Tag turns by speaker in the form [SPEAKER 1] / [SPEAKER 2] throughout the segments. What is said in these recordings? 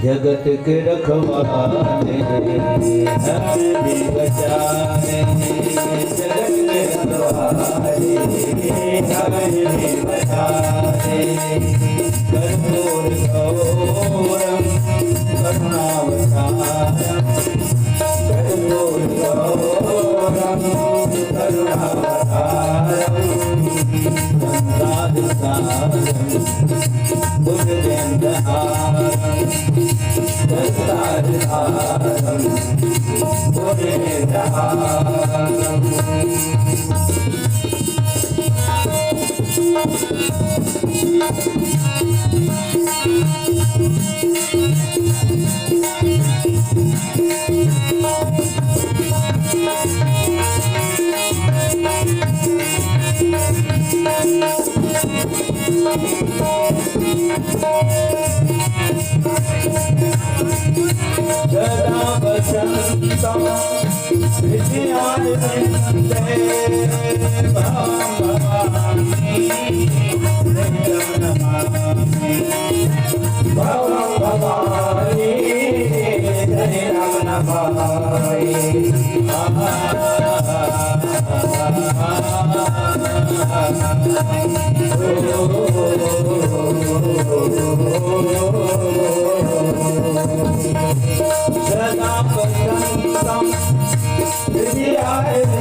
[SPEAKER 1] जगत के रखवाले हमें भी बचाने, जगत के रखवाले हमें भी बचाने। कर्पूर गौरम करुणावतारम, कर्पूर गौरम करुणावतारम, संसारसारम बुद्धेन्द्रहारम, संसारसारम बुद्धेन्द्रहारम। सदा बसंतं विद्यावन्ते भवामि नित्यं नमामि। भवं भवानि नित्यं नमामि। सदा बसंतं विद्यावन्ते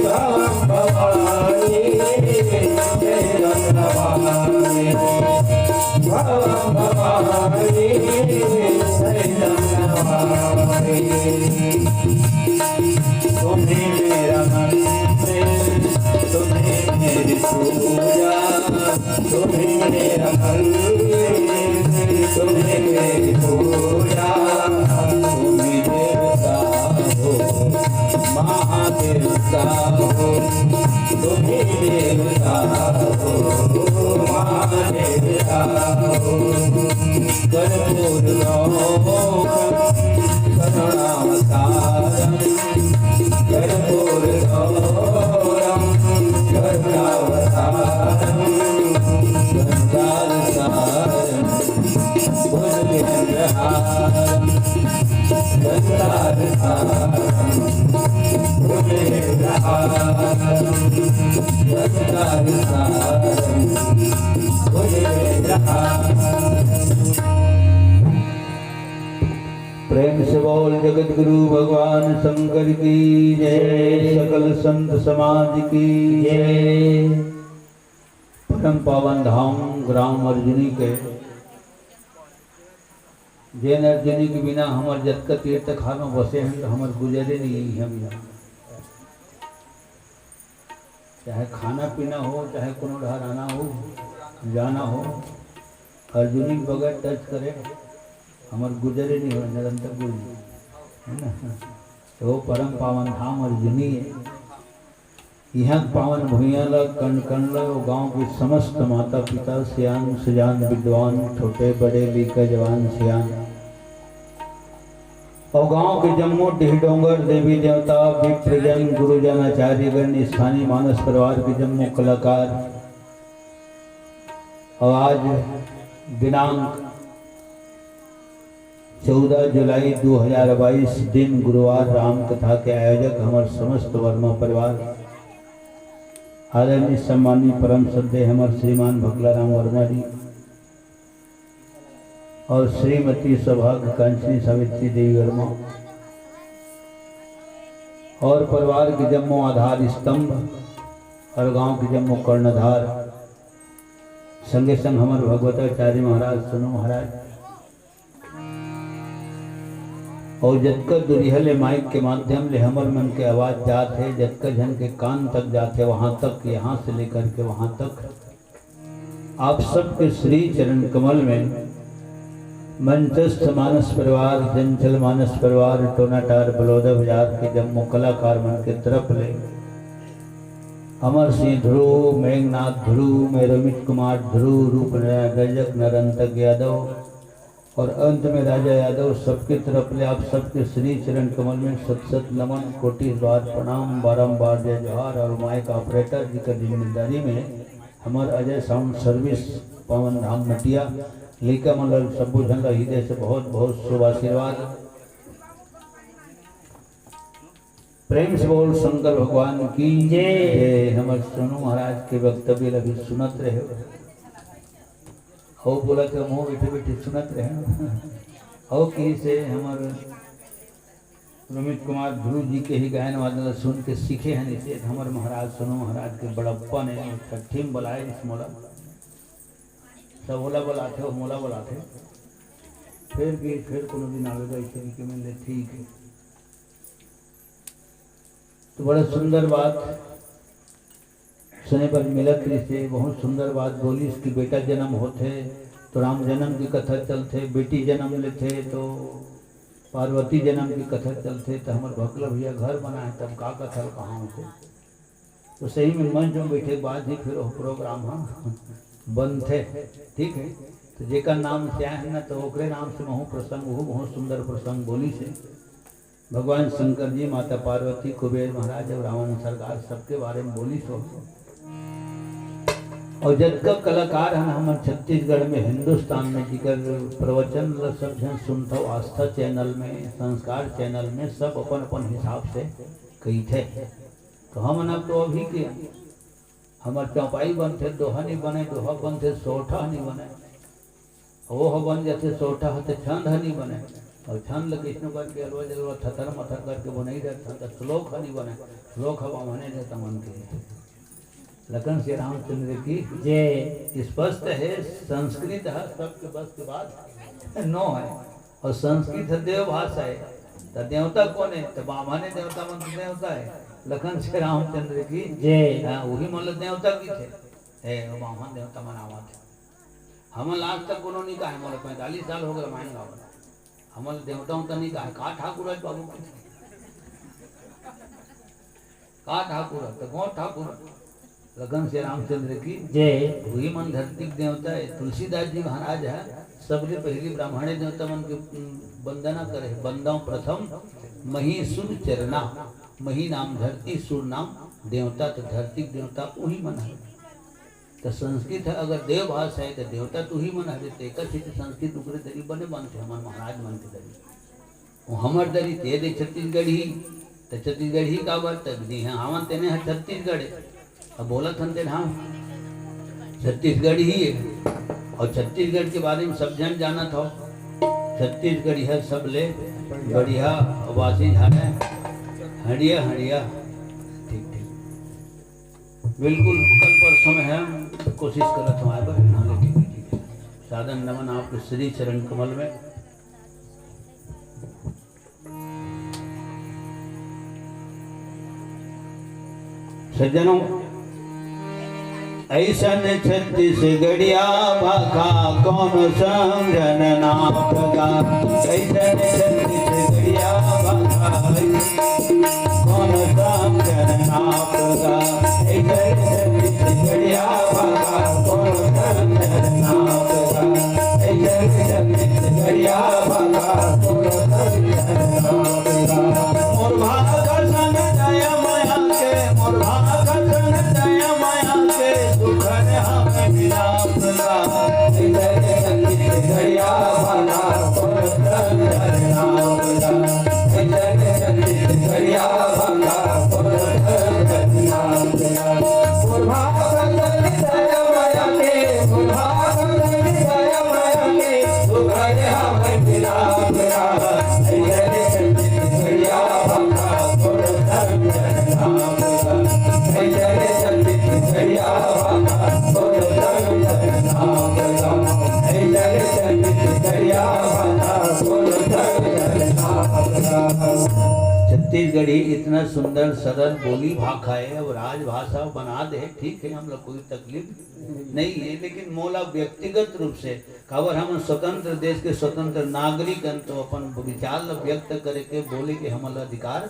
[SPEAKER 1] भवं भवानि नित्यं नमामि। भवं भवानि नित्यं नमामि। तुम्हें मेरा मंदिर, तुम्हें मेरी पूजा, तुम्हें मेरा मंदिर, तुम्हें मेरी पूजा। तुम्हें देवता हो महादेवता हो, तुम्हें देवता हो महादेवता हो। कर्पूर गौरम करुणावतारम, कर्पूर गौरम करुणावतारम, संसारसारम बुद्धेन्द्रहारम, संसारसारम बुद्धेन्द्रहारम, संसारसारम बुद्धेन्द्रहारम। प्रेम से बोल जगत गुरु भगवान शंकर की जय, सकल संत समाज की जय। परम पावन धाम ग्राम अर्जुनी के जैन अर्जुनी के बिना हमार जतका तीर्थ खानो बसे हैं तो हमार गुजरे नहीं हम यहाँ। चाहे खाना पीना हो, चाहे कोनो ढार आना हो, जाना हो, अर्जुनी बगैर टच करे हमार गुजरे नहीं हो, निरंतर गुजरे है ना। तो परम पावन धाम अर्जुनी है। यहाँ पावन भूयाल कण कण गाँव के समस्त माता पिता सियान सुजान विद्वान छोटे बड़े लीका जवान सियान और गांव के जम्मू डिहडोंगर देवी देवता विप्रजन गुरुजन आचार्यगण स्थानीय मानस परिवार के जम्मू कलाकार। और आज दिनांक 14 जुलाई 2022 दिन गुरुवार राम कथा के आयोजक हमारे समस्त वर्मा परिवार आदरणीय सम्मानीय परम श्रद्धेय हमारे श्रीमान भगलाराम वर्मा जी और श्रीमती सौभाग्य कांचनी सावित्री देवी वर्मा और परिवार के जम्मू आधार स्तंभ और गांव के जम्मू कर्णधार संगे संग हमारे भगवताचार्य महाराज सुनो महाराज और जतका दुरिहले माइक के माध्यम ले हमर मन के आवाज जात है, जतका जन के कान तक जाते वहां तक, यहाँ से लेकर के वहां तक आप सबके श्री चरण कमल में मंचस्थ मानस परिवार चंचल मानस परिवार टोनाटार बलौदा बाजार के जम्मू कलाकार मन के तरफ ले अमर सिंह ध्रुव, मेघनाथ ध्रुव, में रमित कुमार ध्रुव, रूप रजक नरंतक यादव और अंत में राजा यादव सबके तरफ ले आप सबके श्री चरण कमल में सत सत नमन कोटि बार प्रणाम बारंबार जय जोहार। और माइक ऑपरेटर जी का जिम्मेदारी में हमारे अजय साउंड सर्विस पवन धाम मटिया लीका मंडल सबू झन हृदय से बहुत बहुत शुभ आशीर्वाद। प्रेम से बोल शंकर भगवान की जय। हमारे सोनू महाराज के वक्तव्य अभी सुनत रहे हो, बोला तो मुँह बैठे बैठे सुनत रहे हो कि से हमारे रमित कुमार ध्रुव जी के ही गायन वादन सुन के सीखे हैं। इसे हमारे महाराज सोनू महाराज के बड़प्पा ने छठी में बुलाए इस मोला सब ओला बुलाते हो मोला बुलाते फिर कोनो दिन आवेगा इस तरीके में ले ठीक है। तो बड़ा सुंदर बात सुने पर मिलत से बहुत सुंदर बात बोली। इसकी बेटा जन्म होते तो राम जन्म की कथा चलते, बेटी जन्म लेते तो पार्वती जन्म की कथा चलते, तो हमारे भकला भैया घर बनाए तब का कथा कहाँ होते। तो सही में मंच में बैठे के बाद ही फिर वो प्रोग्राम हाँ बंद थे। ठीक है, तो जेका नाम से आए हैं ना तो ओकरे नाम से महू प्रसंग वो बहुत सुंदर प्रसंग बोली से भगवान शंकर जी, माता पार्वती, कुबेर महाराज और रावण सरकार सबके बारे में बोली सो। और जब का कलाकार है हमारे छत्तीसगढ़ में हिंदुस्तान में जिकर प्रवचन सब जन सुनता आस्था चैनल में, संस्कार चैनल में सब अपन अपन हिसाब से कही थे। तो हम ना तो अभी के हमारे चौपाई बनते दोहा नहीं बने, दोहा बनते सोठा नहीं बने, वो बन जाते सोठा होते छंद नहीं बने, और छंद कृष्ण करके अलवा जलवा थथर मथर करके बनाई रहता तो श्लोक नहीं बने। श्लोक हवा मने रहता मन के लखन श्री रामचंद्र की जय। स्पष्ट है संस्कृत है सबके बस के बाद नो है, और संस्कृत है देव भाषा है। तो देवता कौन है? तो बामाने देवता मंत्र देवता है। लखन श्री रामचंद्र की जय। वही मतलब देवता की थे बामन देवता मनावा थे। हम आज तक कोनो नहीं कहा, हमारे 45 साल हो गए रामायण गाँव, हमारे देवताओं तो नहीं कहा। का ठाकुर है बाबू का ठाकुर है? तो कौन ठाकुर? लखन श्री रामचंद्र की जय। वही मन धरती देवता है। तुलसीदास जी महाराज है सबसे पहली ब्राह्मणी देवता मन की वंदना करे। बंदाओं प्रथम मही सुर चरना, मही नाम धरती, सुर नाम देवता, तो धरती देवता वही मन है। तो संस्कृत है अगर देव भाषा है तो देवता तो ही मन है। एक संस्कृत उकरे दरी बने बनते हमारे महाराज मन के दरी हमार दरी ते दे छत्तीसगढ़ी, तो छत्तीसगढ़ी का बर्तक जी हाँ हवन तेने है छत्तीसगढ़। अब बोला था हम छत्तीसगढ़ ही है, और छत्तीसगढ़ के बारे में सब जन जाना था। छत्तीसगढ़ है सब ले बढ़िया वासी झाड़े हड़िया हड़िया। ठीक ठीक बिल्कुल। कल परसों में है कोशिश करत हूँ आए पर ना लेके ठीक है। साधन नमन आपके श्री चरण कमल में। सज्जनों, ऐसन छत्तीसगढ़िया भाखा कौन समझन नाप का। ऐसन छत्तीसगढ़िया भाखा कौन समझन नाप का। ऐसन छत्तीसगढ़िया भाखा कौन समझन नाप का। ऐसन छत्तीसगढ़िया भाखा कौन समझन नाप का। मोर भाखा संग दया माया के, मोर भाखा संग दया माया के, सुखन हमें विलाप का। ऐसन छत्तीसगढ़िया भाखा कौन समझन नाप का। ऐसन छत्तीसगढ़िया भाखा कौन समझन नाप का। मोर भाखा संग दया माया के, मोर भाखा संग दया माया के, सुखन हमें विलाप का। ऐसन छत्तीसगढ़िया भाखा कौन समझन नाप का। ऐसन छत्तीसगढ़िया भाखा कौन समझन नाप का। ऐसन छत्तीसगढ़िया भाखा कौन समझन नाप का। छत्तीसगढ़ी इतना सुंदर सरल बोली भाखा है। अब राजभाषा बना दे ठीक है, हम लोग कोई तकलीफ नहीं है, लेकिन मोला व्यक्तिगत रूप से खबर हम स्वतंत्र देश के स्वतंत्र नागरिक तो अपन विचार व्यक्त करे के बोले के हमारा अधिकार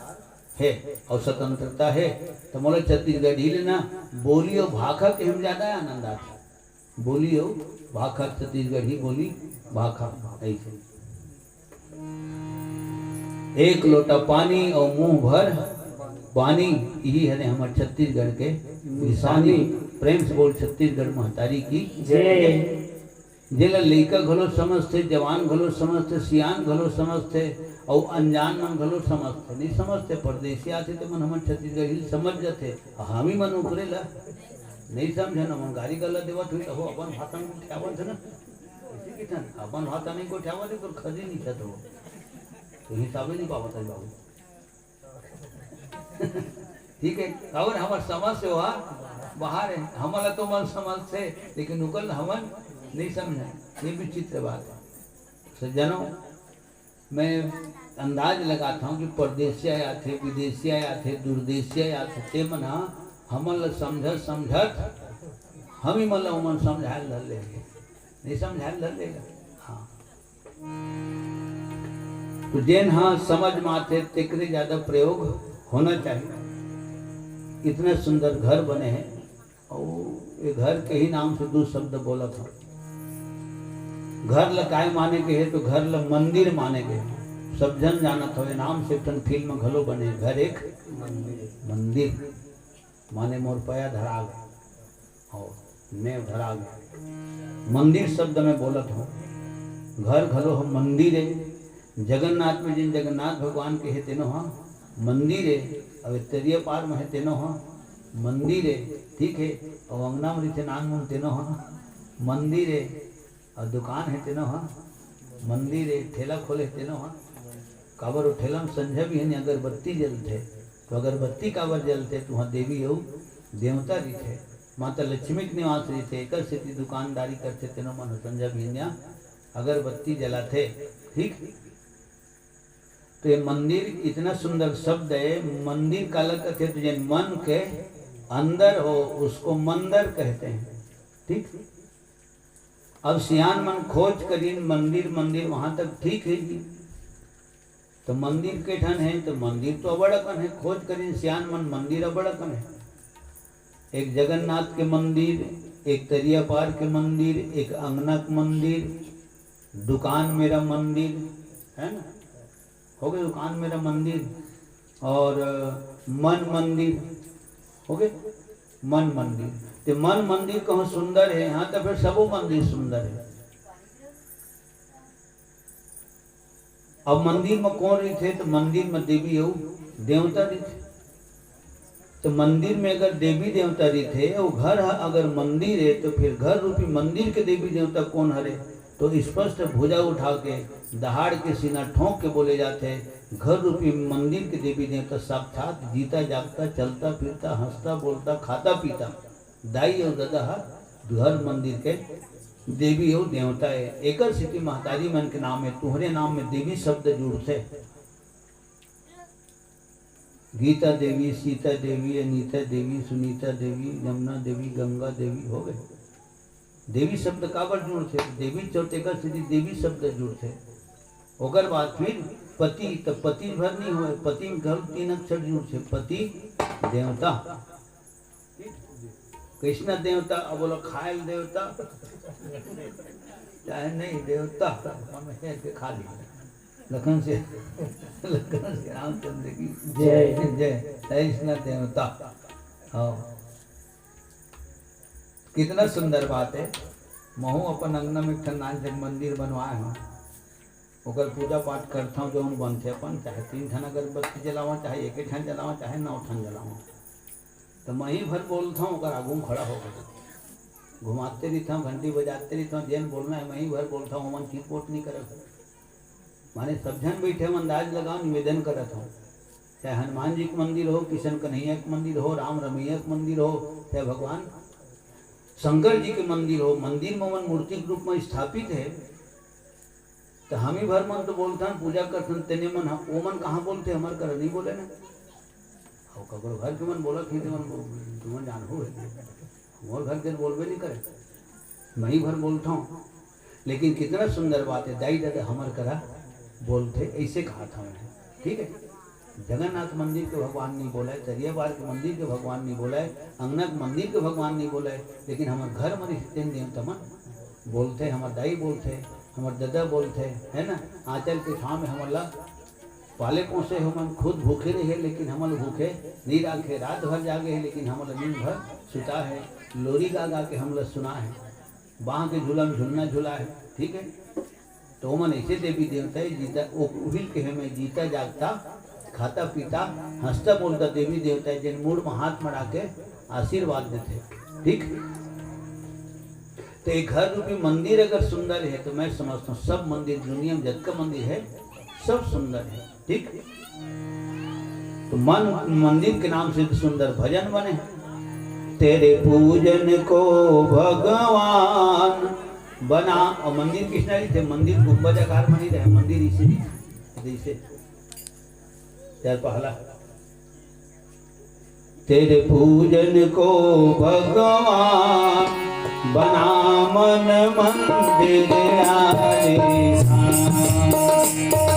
[SPEAKER 1] है और स्वतंत्रता है। तो मोला छत्तीसगढ़ी लेना बोली और भाखा के हम ज्यादा आनंद आता। बोली और भाखा, छत्तीसगढ़ी बोली भाखा। ऐसे एक लोटा पानी और मुंह भर पानी, यही है हमारे छत्तीसगढ़ के निशानी। प्रेम से बोल छत्तीसगढ़ महतारी की जय। जेला लइका घलो समझते, जवान घलो समझते, सियान घलो समझते और अनजान मन घलो समझते। नहीं समझते परदेसी आते तो मन हमारे छत्तीसगढ़ी समझ जाते। हामी मन ऊपरे ला नहीं समझे न मन गाड़ी गला देवत हुई हो अपन भाषा में ठेवत है ना। इसी की ठन अपन भाषा नहीं को ठेवत है तो खजी नहीं छत हो तो हिसाब नहीं पावत है बाबू। ठीक है, और हमार समझ से हुआ बाहर है, हमारा तो मन समझ से लेकिन उकल हमन नहीं समझे। ये विचित्र बात है। सज्जनों, मैं अंदाज लगाता हूँ कि परदेसी आया थे, विदेशी आया थे, दूरदेशी आया थे, ते मन हमन समझत समझत हम ही मतलब उमन समझाए लड़ ले, नहीं समझाए लड़ लेगा। हाँ तो जेन हाँ समझ माते तेकरे ज्यादा प्रयोग होना चाहिए। इतने सुंदर घर बने हैं और ये घर के ही नाम से दो शब्द बोला था। घर ल काय माने के है तो घर ल मंदिर माने के। सब जन जाना था नाम से फिल्म घलो बने। घर एक मंदिर माने मोर पया धरा गए और मैं धरा गए। मंदिर शब्द में बोलत हूँ। घर घलो हम मंदिर है। जगन्नाथ में जिन जगन्नाथ भगवान के है तेनो हाँ मंदिर है। अब तेरिया पार में है तेनो हाँ मंदिर है। ठीक है, और अंगना में रीते नान में तेनो हाँ मंदिर है। और दुकान है तेनो हाँ मंदिर है। ठेला खोले तेनो हाँ काबर वो ठेला में संझा भी है। अगरबत्ती जलते तो अगरबत्ती काबर जलते तो वहाँ देवी हो देवता रीते माता लक्ष्मी के निवास रीते। एक स्थिति दुकानदारी करते तेनो मन संझा भी अगरबत्ती जलाते। ठीक, तो ये मंदिर इतना सुंदर शब्द है। मंदिर काला कहते तो जिन मन के अंदर हो उसको मंदिर कहते हैं। ठीक, अब सियान मन खोज करीन मंदिर मंदिर वहां तक ठीक है जी। तो मंदिर के ठन है तो मंदिर तो अबड़कन है। खोज करीन सियान मन मंदिर अबड़कन है। एक जगन्नाथ के मंदिर, एक तरिया पार के मंदिर, एक अंगना के मंदिर, दुकान मेरा मंदिर है ना। हो गए दुकान मेरा मंदिर और मन मंदिर हो गए। मन मंदिर तो मन मंदिर कहो सुंदर है। यहाँ तो फिर सबो मंदिर सुंदर है। अब मंदिर में कौन रही थे तो मंदिर में देवी हो देवता रही थे। तो मंदिर में अगर देवी देवता रही थे और घर अगर मंदिर है तो फिर घर रूपी मंदिर के देवी देवता कौन हरे। तो स्पष्ट भुजा उठा के दहाड़ के सीना ठोंक के बोले जाते हैं घर रूपी मंदिर के देवी देवता साक्षात जीता जागता चलता फिरता हंसता बोलता खाता पीता दाई और दादा घर मंदिर के देवी हो देवता है। एकर सिटी महतारी मन के नाम है, तुहरे नाम में देवी शब्द जुड़ते। गीता देवी, सीता देवी, अनीता देवी, सुनीता देवी, यमुना देवी, गंगा देवी हो गए। देवी शब्द काबर जुड़ते, देवी चौथेकर सिटी देवी शब्द जुड़ते। ओकर बाद फिर पति, तो पति भर नहीं हुए, पति में घर 3 अक्षर जुड़ते। पति देवता, कृष्ण देवता, अब बोलो खायल देवता चाहे नहीं देवता, हम है खा लिया। लखन से रामचंद्र की जय जय, कृष्ण देवता। हाँ, कितना सुंदर बात है। महू अपन अंगना में नानक मंदिर बनवाए हूँ, ओकर पूजा पाठ करता हूँ। जो बनते अपन चाहे 3 ठन अगरबत्ती जलावा, चाहे 1 ठन जलावा, चाहे 9 ठन जलावा, तो मैं ही भर बोलता हूँ। अगर आगू खड़ा हो गया घुमाते रहता हूँ, घंटी बजाते रहता हूँ, जैन बोलना है मैं ही भर बोलता हूँ। मन चीट नहीं करता, माने सब जन बैठे हम अंदाज लगाओ, निवेदन करता हूँ। चाहे हनुमान जी का मंदिर हो, किशन कन्हैया का मंदिर हो, राम रमैया का मंदिर हो, चाहे भगवान शंकर जी के मंदिर हो, मंदिर में मन मूर्ति के रूप में स्थापित है, तो हम ही भर मन तो बोलता हूँ पूजा करते तेने मन। वो मन कहाँ बोलते, हमारे कर नहीं बोले ना। ककरो घर के मन बोला थी तुम जान हो, हमारे घर के बोलबे नहीं करे, मैं ही भर बोलता हूँ। लेकिन कितना सुंदर बात है, दाई दादा हमार करा बोलते, ऐसे कहा था मैंने। ठीक है, जगन्नाथ मंदिर के भगवान नहीं बोला है, चरियाबार के मंदिर के भगवान नहीं बोला है, अंगना के मंदिर के भगवान नहीं बोला है, लेकिन हमारे घर में तीन देवता मन बोलते, हमारे दाई बोलते, हमारे दादा बोलते, है ना। आंचल के छाँव में हमारा पाले पोसे हम खुद भूखे रहे, लेकिन हम भूखे नहीं राखे। रात भर जागे है, लेकिन हम दिन भर सुता है। लोरी गा गा के हम सुना है, बाँ के झूलम झुलना झूला है। ठीक है, तो मन ऐसे देवी देवता है, जीता उहिल के हमें जीता जागता, खाता पीता, हंसता बोलता देवी देवता है, जिन मूड में हाथ मड़ा के आशीर्वाद देते। ठीक, तो एक घर रूपी मंदिर अगर सुंदर है, तो मैं समझता हूँ सब मंदिर दुनिया में जत का मंदिर है सब सुंदर है। ठीक, तो मन मंदिर के नाम से सुंदर भजन बने। तेरे पूजन को भगवान बना, और मंदिर किसने ली थे, मंदिर गुंबज आकार में नहीं रहे, मंदिर इसे यार पहला। तेरे पूजन को भगवान बना, मन मंदिर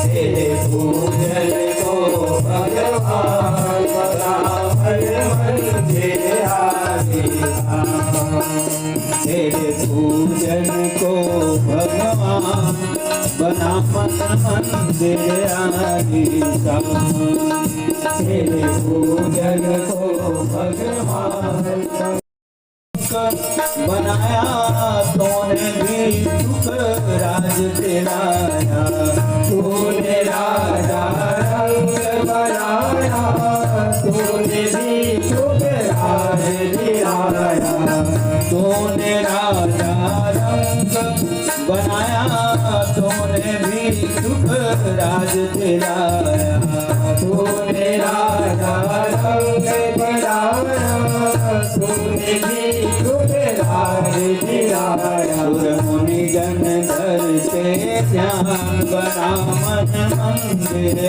[SPEAKER 1] तेरे पूजन को भगवान बना, मन मंदिर तेरे पूजन को भगवान बना, मन मंदिर तेरे पूजन को भगवान बनाया, तूने भी सुख राज तेरा, तूने राजा रंग बनाया, तूने भी सुख राज दिलाया, तूने राजा रंग बनाया, तूने भी सुख राज दिलाया, तूने राजा रंग दिलाया, तूने भी मुनि जन धरते ध्यान बना, मन मंदिर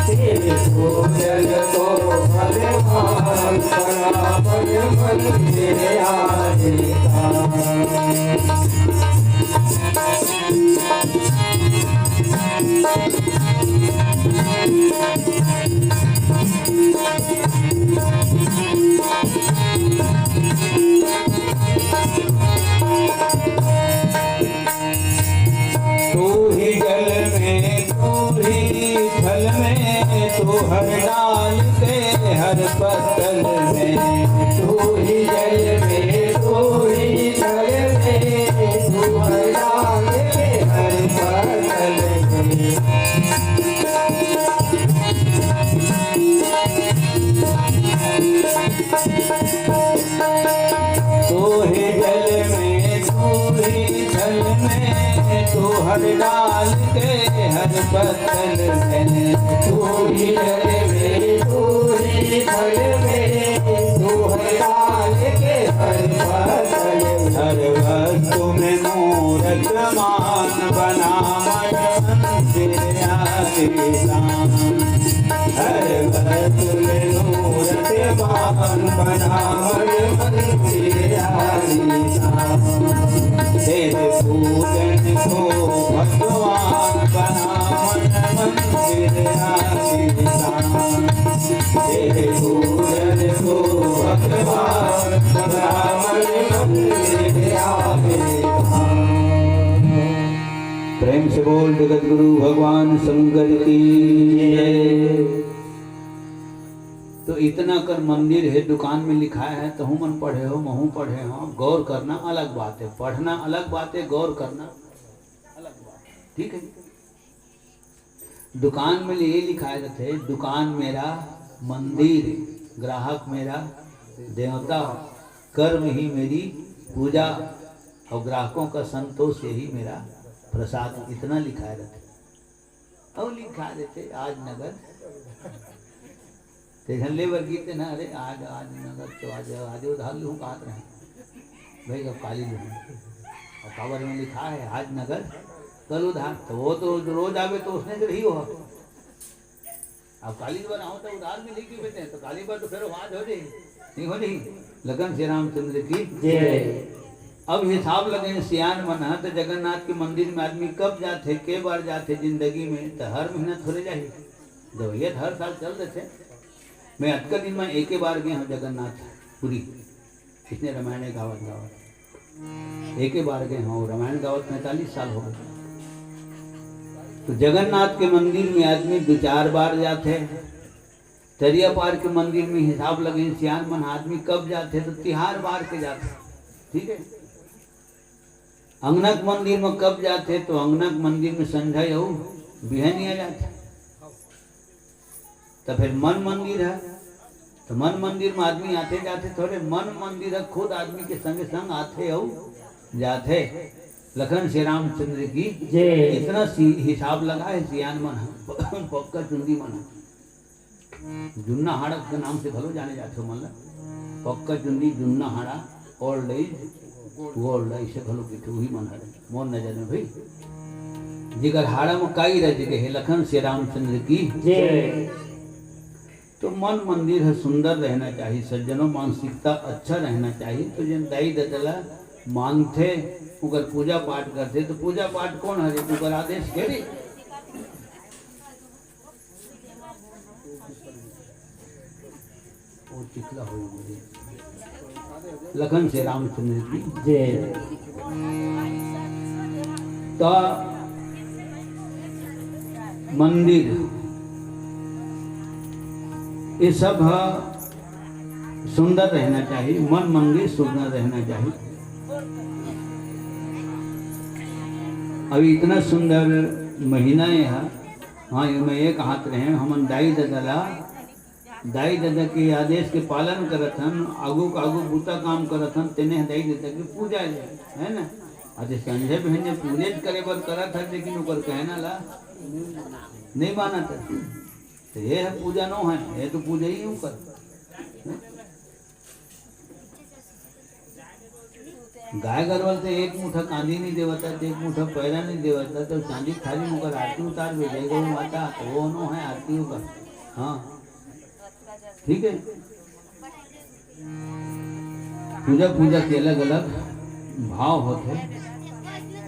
[SPEAKER 1] तेरे पूजन को भगवान बना, मन मंदिर तू हर डाल के हर पत्तल में, तू ही जल में, तू ही जल में, तू हर डाल के हर पत्तल में, तू ही जल में, तू ही जल में, तू हर डाल के हर पत्तल में, तू ही जल में, तू ही जल में, तू हर डाल के हर हर वस्तु में मूरत मान बना मन मंदिर आलीशान। हर वस्तु में मूरत मान बना मन मंदिर आलीशान। तेरे पूजन को भगवान बना मन मंदिर आलीशान। तेरे पूजन को भगवान बना मन मंदिर आलीशान। प्रेम से बोल जगत गुरु भगवान शंकर की जय। तो इतना कर मंदिर है, दुकान में लिखा है, तो मन पढ़े हो महू पढ़े हो, गौर करना अलग बात है, पढ़ना अलग बात है, गौर करना अलग बात है, ठीक है। दुकान में ये लिखा रहते, दुकान मेरा मंदिर, ग्राहक मेरा देवता, कर्म ही मेरी पूजा और ग्राहकों का संतोष यही मेरा प्रसाद, इतना लिखा रहते। और लिखा रहते आज नगर लेबर गीते ना, अरे आज नगर तो आज उधार लूँ कहते रहे भाई, अब काली लूँ और खबर में लिखा है आज नगर कल उधार, तो वो तो रोज आवे तो उसने तो ही हो। अब काली बार आओ तो उधार भी लेके बैठे हैं, तो काली बार तो फिर आवाज हो जाएगी, नहीं हो नहीं। लगन श्री रामचंद्र की जय। अब हिसाब लगे सियान मना, तो जगन्नाथ के मंदिर में आदमी कब जाते, के बार जाते जिंदगी में, तो हर महीना थोड़े जाए, जब ये हर साल चल रहे। मैं अटका दिन में एक ही बार गया हूँ जगन्नाथ पुरी, इसने रामायण गावत एक ही बार गए हूँ, रामायण गावत 45 साल हो गए। तो जगन्नाथ के मंदिर में आदमी 2-4 बार जाते, तरिया पार के मंदिर में हिसाब लगे सियान मन आदमी कब जाते, तो 3 बार के जाते, ठीक है। अंगनक मंदिर में कब जाते, तो अंगनक मंदिर में संध्या हो बिहनिया जाते। तो फिर मन मंदिर है, तो मन मंदिर में आदमी आते जाते थोड़े, मन मंदिर है खुद आदमी के संगे संग आते हो जाते। लखन श्री रामचंद्र की जय। इतना हिसाब लगा है सियान मन पक्का चुंदी मन जुन्ना हाड़ा के नाम से भलो जाने जाते हो, मतलब पक्का चुंदी जुन्ना हाड़ा ओल्ड एज गोल्ड ऐसे भलो की वही मन है मोर नजर में भाई। जिगर हाड़ा में काई रह जगह है, लखन श्री रामचंद्र की जय। तो मन मंदिर है सुंदर रहना चाहिए, सज्जनों मानसिकता अच्छा रहना चाहिए। तो जिन दाई ददला मानते उगर पूजा पाठ करते, तो पूजा पाठ कौन है उगर आदेश घेरी। वो चिखला हो मुझे लखन से रामचंद्र की जय। तो मंदिर ये सब सुंदर रहना चाहिए, मन मंदिर सुंदर रहना चाहिए। अभी इतना सुंदर महीना है। हाँ मैं ये कहत रहे हमन दाई दादा के आदेश के पालन करत हन, आगू का आगू बूता काम करत हन, तेने दाई दादा की पूजा है ना। आज संजय बहन ने पूजे करे बर करत है, लेकिन ऊपर कहना ला नहीं माना था। तो ये है पूजा नो है, ये तो पूजा ही ऊपर। गाय गरवल से एक मुठा कांदी नहीं देवता, एक मुठा पैरा नहीं देवता, तो चांदी थाली मुकर आरती उतार भेजे गौ माता, तो वो नो है आरती ऊपर। हाँ ठीक है। पूजा के अलग अलग भाव होते।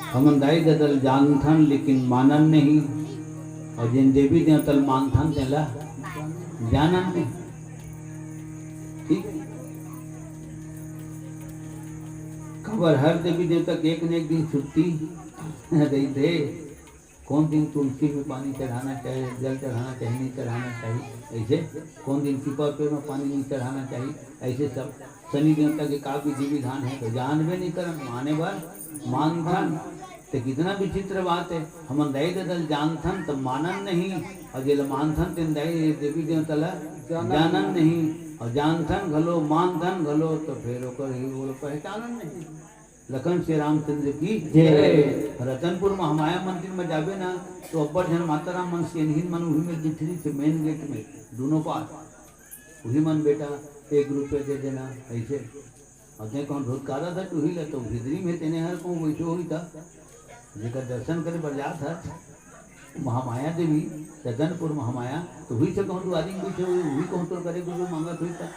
[SPEAKER 1] हमन दाई ददल जानथन लेकिन मानन नहीं, और जिन देवी देवतल मानथन तेला जानन नहीं, ठीक है। खबर हर देवी देवता के एक न एक दिन छुट्टी रही थे। कौन दिन तुलसी में पानी चढ़ाना चाहिए, जल चढ़ाना चाहिए, नहीं चढ़ाना चाहिए, ऐसे कौन दिन पीपल पेड़ में पानी नहीं चढ़ाना चाहिए, ऐसे सब शनि देवता के का विधि विधान है। तो जानवे नहीं कर माने बार मानथन, तो कितना विचित्र बात है। हम दाई ददल जानथन तो मानन नहीं, और जिल मानथन तीन दाई देवी देवता जानन नहीं, और जानथन घलो मानथन घलो, तो फिर पहचानन नहीं। लखन श्री रामचंद्र की जय। रतनपुर में हमाया मंदिर में जाबे ना, तो अब्बर जन माता राम मन सेनहीन मन वही में बिछड़ी से मेन गेट में दोनों पास वही मन बेटा 1 रुपये दे देना ऐसे। और ते कौन धुतकारा था टूही ले तो भिदरी में तेने हर को बैठो हुई था जेकर दर्शन करे बरजात था महामाया देवी जगनपुर महामाया तो हुई से कहूँ तू आदमी बैठे हुई कहूँ तो करे गुरु मांगा हुई था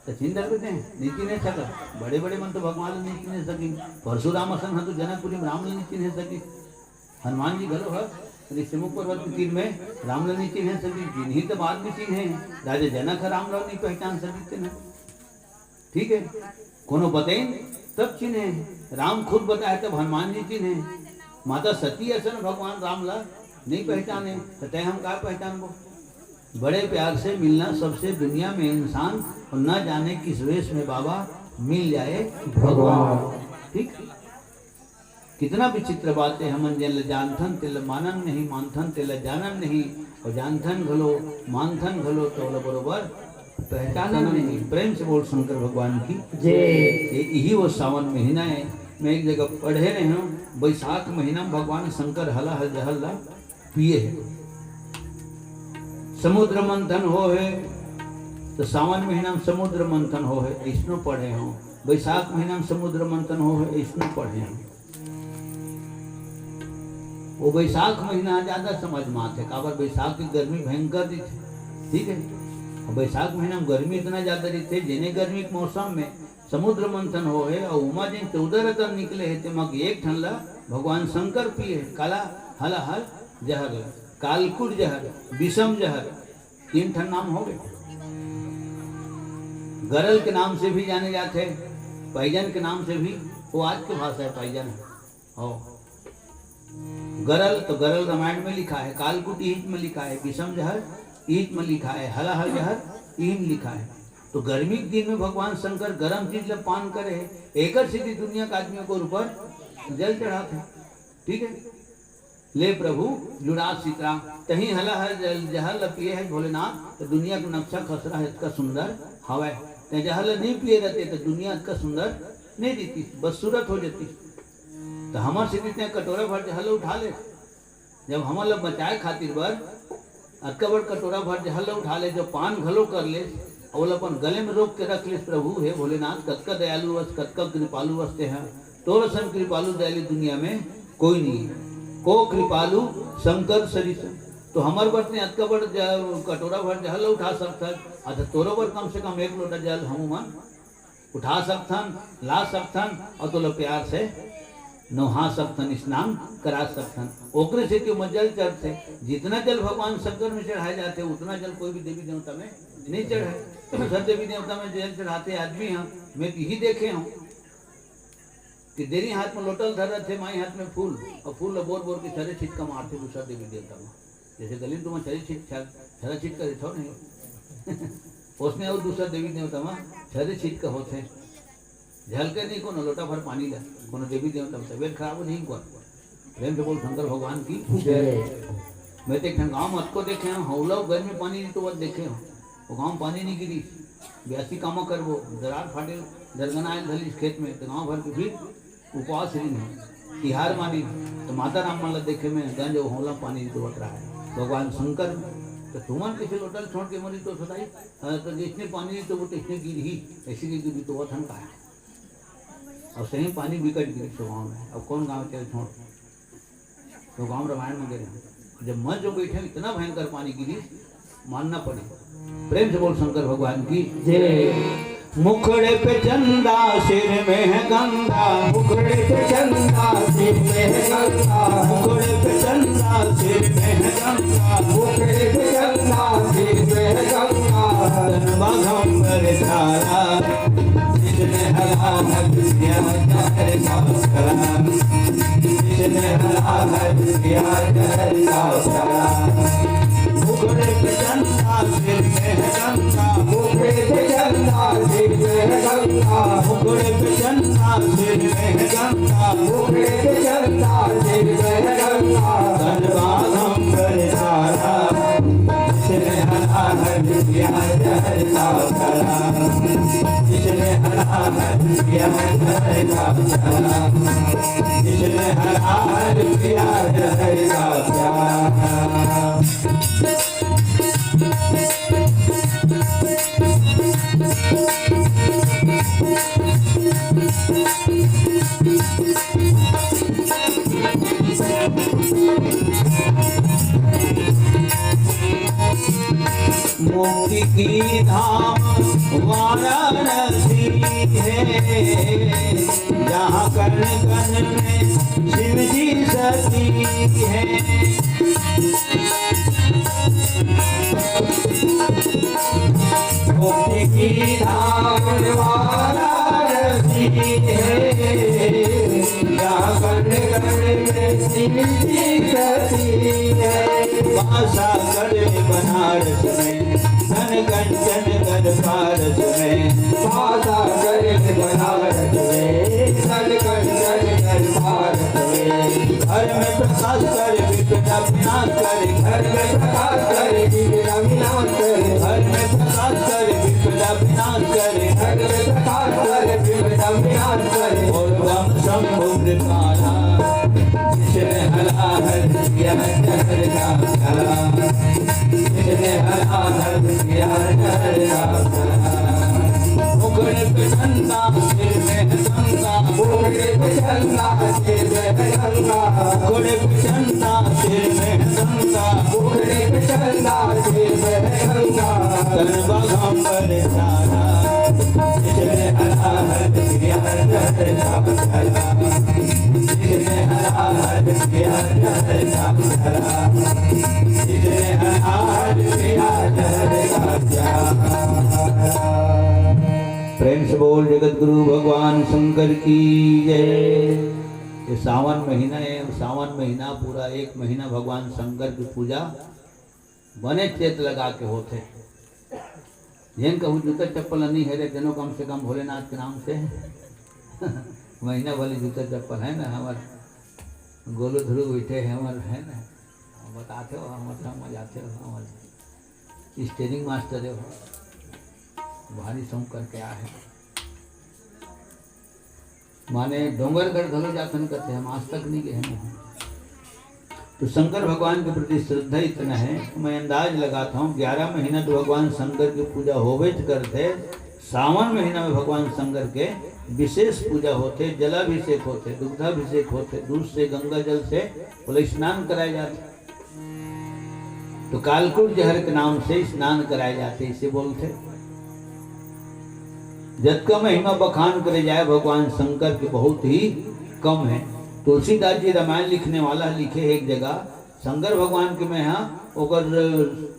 [SPEAKER 1] तो चिंता करते हैं नीति नहीं सका बड़े बड़े मन तो भगवान नीति नहीं सकी परशुराम असन तो जनकपुरी में राम नीति नहीं सकी हनुमान जी घलो है ऋषिमुख पर्वत के तीर में राम नहीं चिन्ह सकी जिन्हीं तो बाद में चिन्ह राजा जनक राम नहीं पहचान सकते ना ठीक है कोनो बताए तब चिन्ह राम खुद बताए तब हनुमान जी चिन्ह माता सती असन भगवान राम ला नहीं पहचाने तो तय हम क्या पहचान वो बड़े प्यार से मिलना सबसे दुनिया में इंसान और न जाने किस वेश में बाबा मिल जाए भगवान ठीक कितना विचित्र बात है हमन जल जानथन तिल मानन नहीं मानथन तिल जानन नहीं और जानथन घलो मानथन घलो तो बरोबर पहचानन नहीं प्रेम से बोल शंकर भगवान की जय यही वो सावन महीना है मैं एक जगह पढ़े रहे हूँ बैसाख महीना में भगवान शंकर हला हल जहला पिए है समुद्र मंथन हो है तो सावन महीना में समुद्र मंथन हो है इसनो पढ़े हूँ बैसाख महीना में समुद्र मंथन हो है इसनो पढ़े हूँ वो बैसाख महीना ज्यादा समझ में आते काबर बैसाख की गर्मी भयंकर थी ठीक है बैसाख महीना में गर्मी इतना ज्यादा रही थे जिन्हें गर्मी के मौसम में समुद्र मंथन हो है और उमा जिन 14 रतन निकले है मग एक ठनला भगवान शंकर पिए काला हला हल जहर कालकुट जहर विषम जहर 3 ठन नाम हो गए गरल के नाम से भी जाने जाते पैजन के नाम से भी वो आज की भाषा है पैजन हो गरल तो गरल रामायण में लिखा है कालकुट ईट में लिखा है विषम जहर ईट में लिखा है हला हल जहर ईन लिखा है तो गर्मी के दिन में भगवान शंकर गर्म चीज जब पान करे एक सीधी दुनिया के आदमियों को ऊपर जल चढ़ाते ठीक है ले प्रभु जुड़ा सीता कहीं हला हल जहर पिए है भोलेनाथ तो दुनिया का नक्शा खसरा है इसका सुंदर हवा है जहर नहीं पिए रहते तो दुनिया इसका सुंदर नहीं देती बस सूरत हो जाती तो हमार से इतने कटोरा भर जहल उठा ले जब हमार लोग बचाए खातिर बर अक्का बड़ कटोरा भर जहल उठा ले जो पान घलो कर ले और अपन गले में रोक के रख ले प्रभु हे भोलेनाथ कतका दयालु वस कतका कृपालु वस्ते हैं तोर सन कृपालु दयालु दुनिया में कोई नहीं है को कृपालु शंकर सरिस तो हमार बट ने अक्का बड़ कटोरा भर जहल उठा सकता अच्छा तोरो बर कम से कम 1 लोटा जल हम मन उठा सकथन ला सकथन और तो प्यार से नहा सकथन स्नान करा सकथन ओकरे से क्यों जल चढ़ते जितना जल भगवान शंकर में चढ़ाए जाते उतना जल कोई भी देवी देवता में नहीं चढ़ाए सब देवी देवता में जल चढ़ाते आदमी हैं मैं यही देखे हूँ कि देरी हाथ में लोटल धर रहे थे माई हाथ में फूल और फूल बोर बोर के छरे छिटका मारते दूसरा देवी देवता में जैसे गली तुम छरे छिटका देता नहीं उसने और दूसरा देवी देवता में छरे छिटका होते झलके नहीं कोनो लोटा भर पानी ला कोनो देवी देवता में तबियत खराब नहीं कौन प्रेम से बोल शंकर भगवान की मैं तो एक गाँव मत को देखे हूँ हौला घर में पानी तो वह देखे हूँ वो गाँव पानी नहीं गिरी ब्यासी कामों कर वो दरार फाटे दरगना आयल धली खेत में तो गाँव भर के फिर उपवास रही है तिहार मानी तो माता राम माला देखे में गंज हौला पानी तो बट रहा है भगवान शंकर तो तुमन किसी लोटल छोड़ के मरी तो सदाई तो जिसने पानी तो वो किसने गिरी ही ऐसी की गिरी तो वह थन का है और सही पानी बिकट गिरी तो गाँव में अब कौन गाँव चले छोड़ तो गाँव रामायण में गिरे जब मन जो बैठे इतना भयंकर पानी गिरी मानना पड़े प्रेम से बोल शंकर भगवान की जय मुखड़े पे चंदा सिर में है गंगा मुखड़े पे चंदा सिर में है गंगा मुखड़े पे चंदा सिर में है गंगा मुखड़े पे चंदा सिर में है गंगा बाघंबर धारा जिसने हरा है दुनिया जहर का जिसने हरा है दुनिया जहर का मुखड़े पे चंदा सिर में है गंगा मुखड़े पे चंदा सिर में है गंगा मुखड़े पे चंदा सिर में है गंगा मुखड़े पे चंदा सिर में है गंगा धनबाधंबर धारा जिसने हरा है दुनिया जहर का करा जिसने हरा है दुनिया जहर का करा जिसने हरा है दुनिया जहर का प्यार मुक्ति की धाम वाराणसी है, जहाँ कण कण में शिव जी सती है। मुक्ति की धाम वाराणसी है, जहाँ कण कण में शिव जी सती है। वासा करे बनारस में, धन कंचन कर पारस में। वासा करे बनारस में, धन कंचन कर पारस में। घर में प्रकाश करे विपदा विनाश करे, घर में प्रकाश करे विपदा विनाश करे। घर में प्रकाश करे विपदा विनाश करे, घर में प्रकाश करे विपदा विनाश करे। और हम शंभु कृपाला, जिसने हला हर किया जहर का भला, जिसने हला हर किया जहर का भला। मुकुट पे चंदा सिर में गंगा, मुकुट पे चंदा सिर में गंगा, मुकुट पे चंदा सिर में गंगा, मुकुट पे चंदा सिर में गंगा। तन बागंबर सारा, जिसने हला हर किया जहर का भला, जिसने हला हर किया जहर का भला, जिसने हला हर किया जहर का भला। प्रेम से बोल जगत गुरु भगवान शंकर की जय। ये सावन महीना है, सावन महीना पूरा एक महीना भगवान शंकर की पूजा बने चेत लगा के होते। जिन कहूँ जूता चप्पल नहीं है रे तेनों कम से कम भोलेनाथ के नाम से महीना वाली जूता चप्पल है ना। हमारे गोलू ध्रुव बैठे हैं हमारे, है ना, बताते हो हमारे मजाते हो। हमारे स्टेरिंग मास्टर हो, भारी सौंप करके आए माने डोंगरगढ़ धलो जातन करते हम आज तक नहीं गए हैं। तो शंकर भगवान के प्रति श्रद्धा इतना है तो मैं अंदाज लगाता हूँ 11 महीना तो भगवान शंकर की पूजा होवे करते। सावन महीना में भगवान शंकर के विशेष पूजा होते, जलाभिषेक होते, दुग्धाभिषेक होते, दूध से गंगा जल से बोले स्नान कराए जाते। तो कालकूट जहर के नाम से स्नान कराए जाते, इसे बोलते। जत का महिमा बखान करे जाए भगवान शंकर के बहुत ही कम है। तुलसीदास जी रामायण लिखने वाला लिखे एक जगह शंकर भगवान के मैं यहाँ ओकर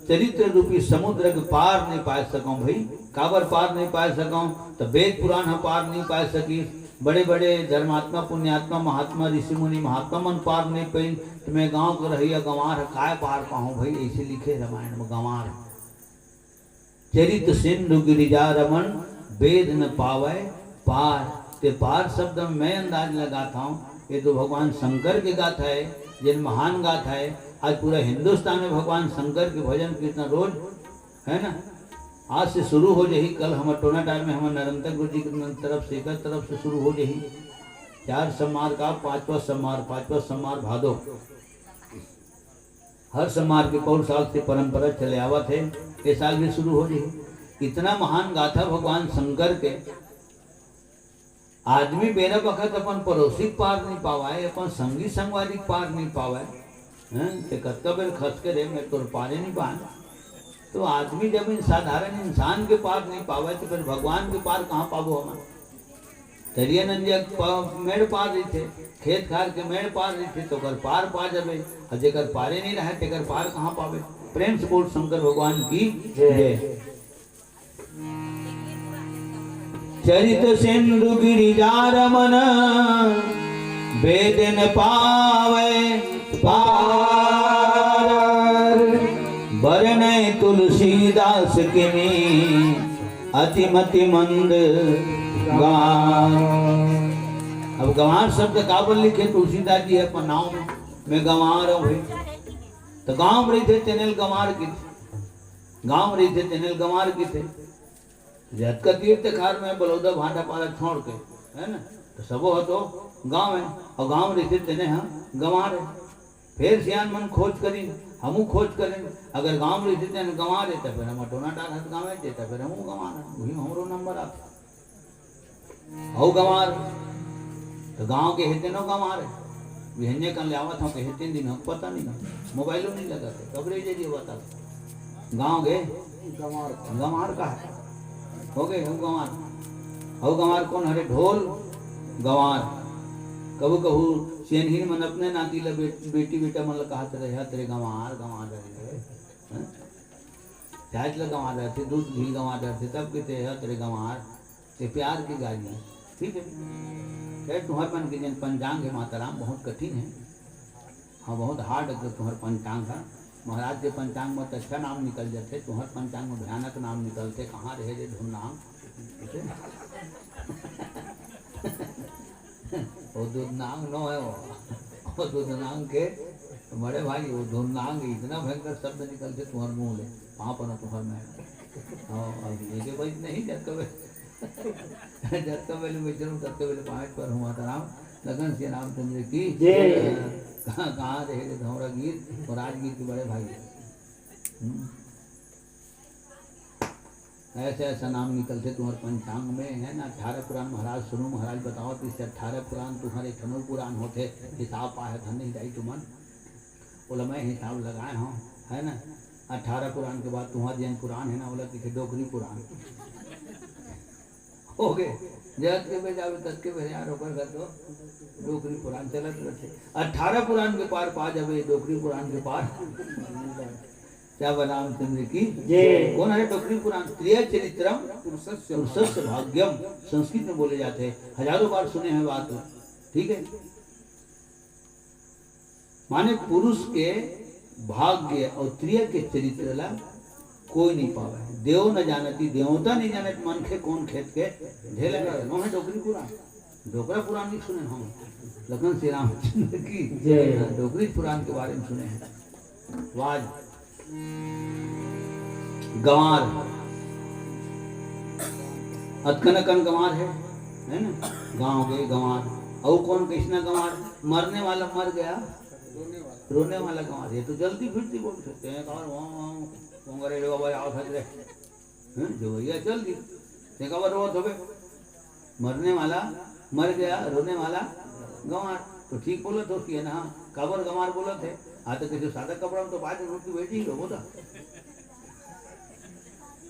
[SPEAKER 1] चरित्र रूपी समुद्र के पार नहीं पा सकूं। भाई काबर पार नहीं पा सकूं तो वेद पुराण हम पार नहीं पा सकी, बड़े बड़े धर्मात्मा पुण्यात्मा महात्मा ऋषि मुनि महात्मा मन पार नहीं पाई, तो मैं गाँव का रहिया गंवार काय पार पाऊँ। भाई ऐसे लिखे रामायण में गंवार। चरित सिंधु गिरिजा रमन वेद न पावे पार। ते पार शब्द में मैं अंदाज लगाता हूँ ये तो भगवान शंकर की गाथा है, जिन महान गाथा है। आज पूरा हिंदुस्तान में भगवान शंकर के भजन कीर्तन रोज है ना। आज से शुरू हो जाही, कल हमारे टोनाटार में हमारे निरंतर गुरु जी की तरफ से एक तरफ से शुरू हो जाही। 4 सम्मार का 5वां सम्मार भादो। हर सम्मार के पौर साल से परंपरा चले आवत है, ये साल भी शुरू हो जाही। इतना महान गाथा भगवान शंकर के आदमी बेरा बखत अपन पड़ोसी पार नहीं पावाए, अपन संगी संगवादी पार नहीं पावाए हैं। कत्का बेर खस के रे मैं तोर पारे नहीं पान। तो आदमी जब इन साधारण इंसान के पार नहीं पावे तो फिर भगवान के पार कहाँ पाबो हम। तरिया नंदिया मेड़ पार रही थे, खेत खार के मेड़ पार रही थे तो कर पार पा जाबे, और जेकर पारे नहीं रहे तेकर पार कहाँ पावे। प्रेम से बोल शंकर भगवान की जय। चरित सिंधु गिरिजा रमन वेद न पावे पार। बरनय तुलसीदास किनी अतिमति मंद गान। अब गंवार शब्द काबर लिखे तुलसीदास जी है नाव में, मैं गंवार हूँ भाई। तो गांव रही थे तेनेल गंवार की थे, गांव रही थे तेनेल गंवार की थे। जत का तीर्थ खार में बलौदा भांडा पारा छोड़ के है ना, तो सबो हो तो गांव है और गांव रहते तेने हम गंवार है। फिर सियान मन खोज करी, हमू खोज करें। अगर गांव रहते तेने गंवार है तो फिर हम टोनाटार हाथ गाँव है तो फिर हमू गंवार है, वही हमरो नंबर आते हो गंवार। तो गांव के हेते नो गंवार है विहन्य कर ले आवत हम हेते दिन हम पता नहीं, मोबाइलों नहीं लगाते कबरे जे बता गांव गए
[SPEAKER 2] गंवार
[SPEAKER 1] गंवार का है हो गए गंवार। हो गंवार कौन हरे ढोल गंवार। कबू कबू सेनहीन मन अपने नाती ला बेटी बेटा मन ला कहत रहे तेरे गंवार गंवार रहे चाहे ला गंवार रहते दूध घी गंवार रहते तब कहते हैं तेरे गंवार ते प्यार की गाली है। ठीक है खैर तुम्हारे मन के जन पंचांग है माताराम बहुत कठिन है। हाँ बहुत हार्ड है तुम्हारे पंचांग है। महाराज के पंचांग में तो अच्छा नाम निकल जाते तुम्हारे पंचांग में भयानक नाम निकलते कहाँ रहे जे धुमनाम वो दुर्नांग नो है वो दुर्नांग के बड़े भाई वो दुर्नांग इतना भयंकर शब्द निकलते तुम्हारे मुंह ले पाप ना तुम्हारे में ये भाई नहीं जब वेले विचरण करते वेले पाँच पर हुआ था राम लगन से रामचंद्र की कहाँ रहे धौरा गीत और राजगीर के बड़े भाई ऐसे ऐसा नाम निकलते तुम्हारे पंचांग में है ना। 18 पुराण महाराज सुनो महाराज बताओ तो इससे 18 पुराण तुम्हारे खनो पुराण होते हिसाब पाए धन नहीं जाई तुमन बोला मैं हिसाब लगाए हूँ है ना। 18 पुराण के बाद तुम्हारा जैन पुराण है ना बोला कि डोगरी पुराण हो गए जगत के पे जावे तक के पे यार होकर कर दो डोगरी पुराण चलत रहते 18 पुराण के पार पा जावे डोगरी पुराण के पार क्या रामचंद्र की जय। कौन है डोगरी पुराण स्त्रिय चरित्रम पुरुषस्य भाग्यम संस्कृत में बोले जाते हैं हजारों बार सुने हैं बात। ठीक है माने पुरुष के भाग्य और स्त्रिय के चरित्र ला कोई नहीं पावे देव न जानती देवता नहीं जानत मन के कौन खेत के ढेले नो है डोगरी पुराण डोगरा पुराण नहीं सुने हम लखन श्री रामचंद्र की जय। डोगरी पुराण के बारे में सुने हैं वाज गंवार अतकनकन गंवार है ना गांव गए गंवार और कौन कृष्णा गंवार मरने वाला मर गया रोने वाला गंवार ये तो जल्दी फिरती बोल सकते हैं और बाबा आओ खतरे जो भैया चल दी खबर रोत हो मरने वाला मर गया रोने वाला गंवार तो ठीक बोला तो कि ना काबर गंवार बोला थे हाँ तो किसी सादा कपड़ा में तो बाद में उठ की बैठी हो बोला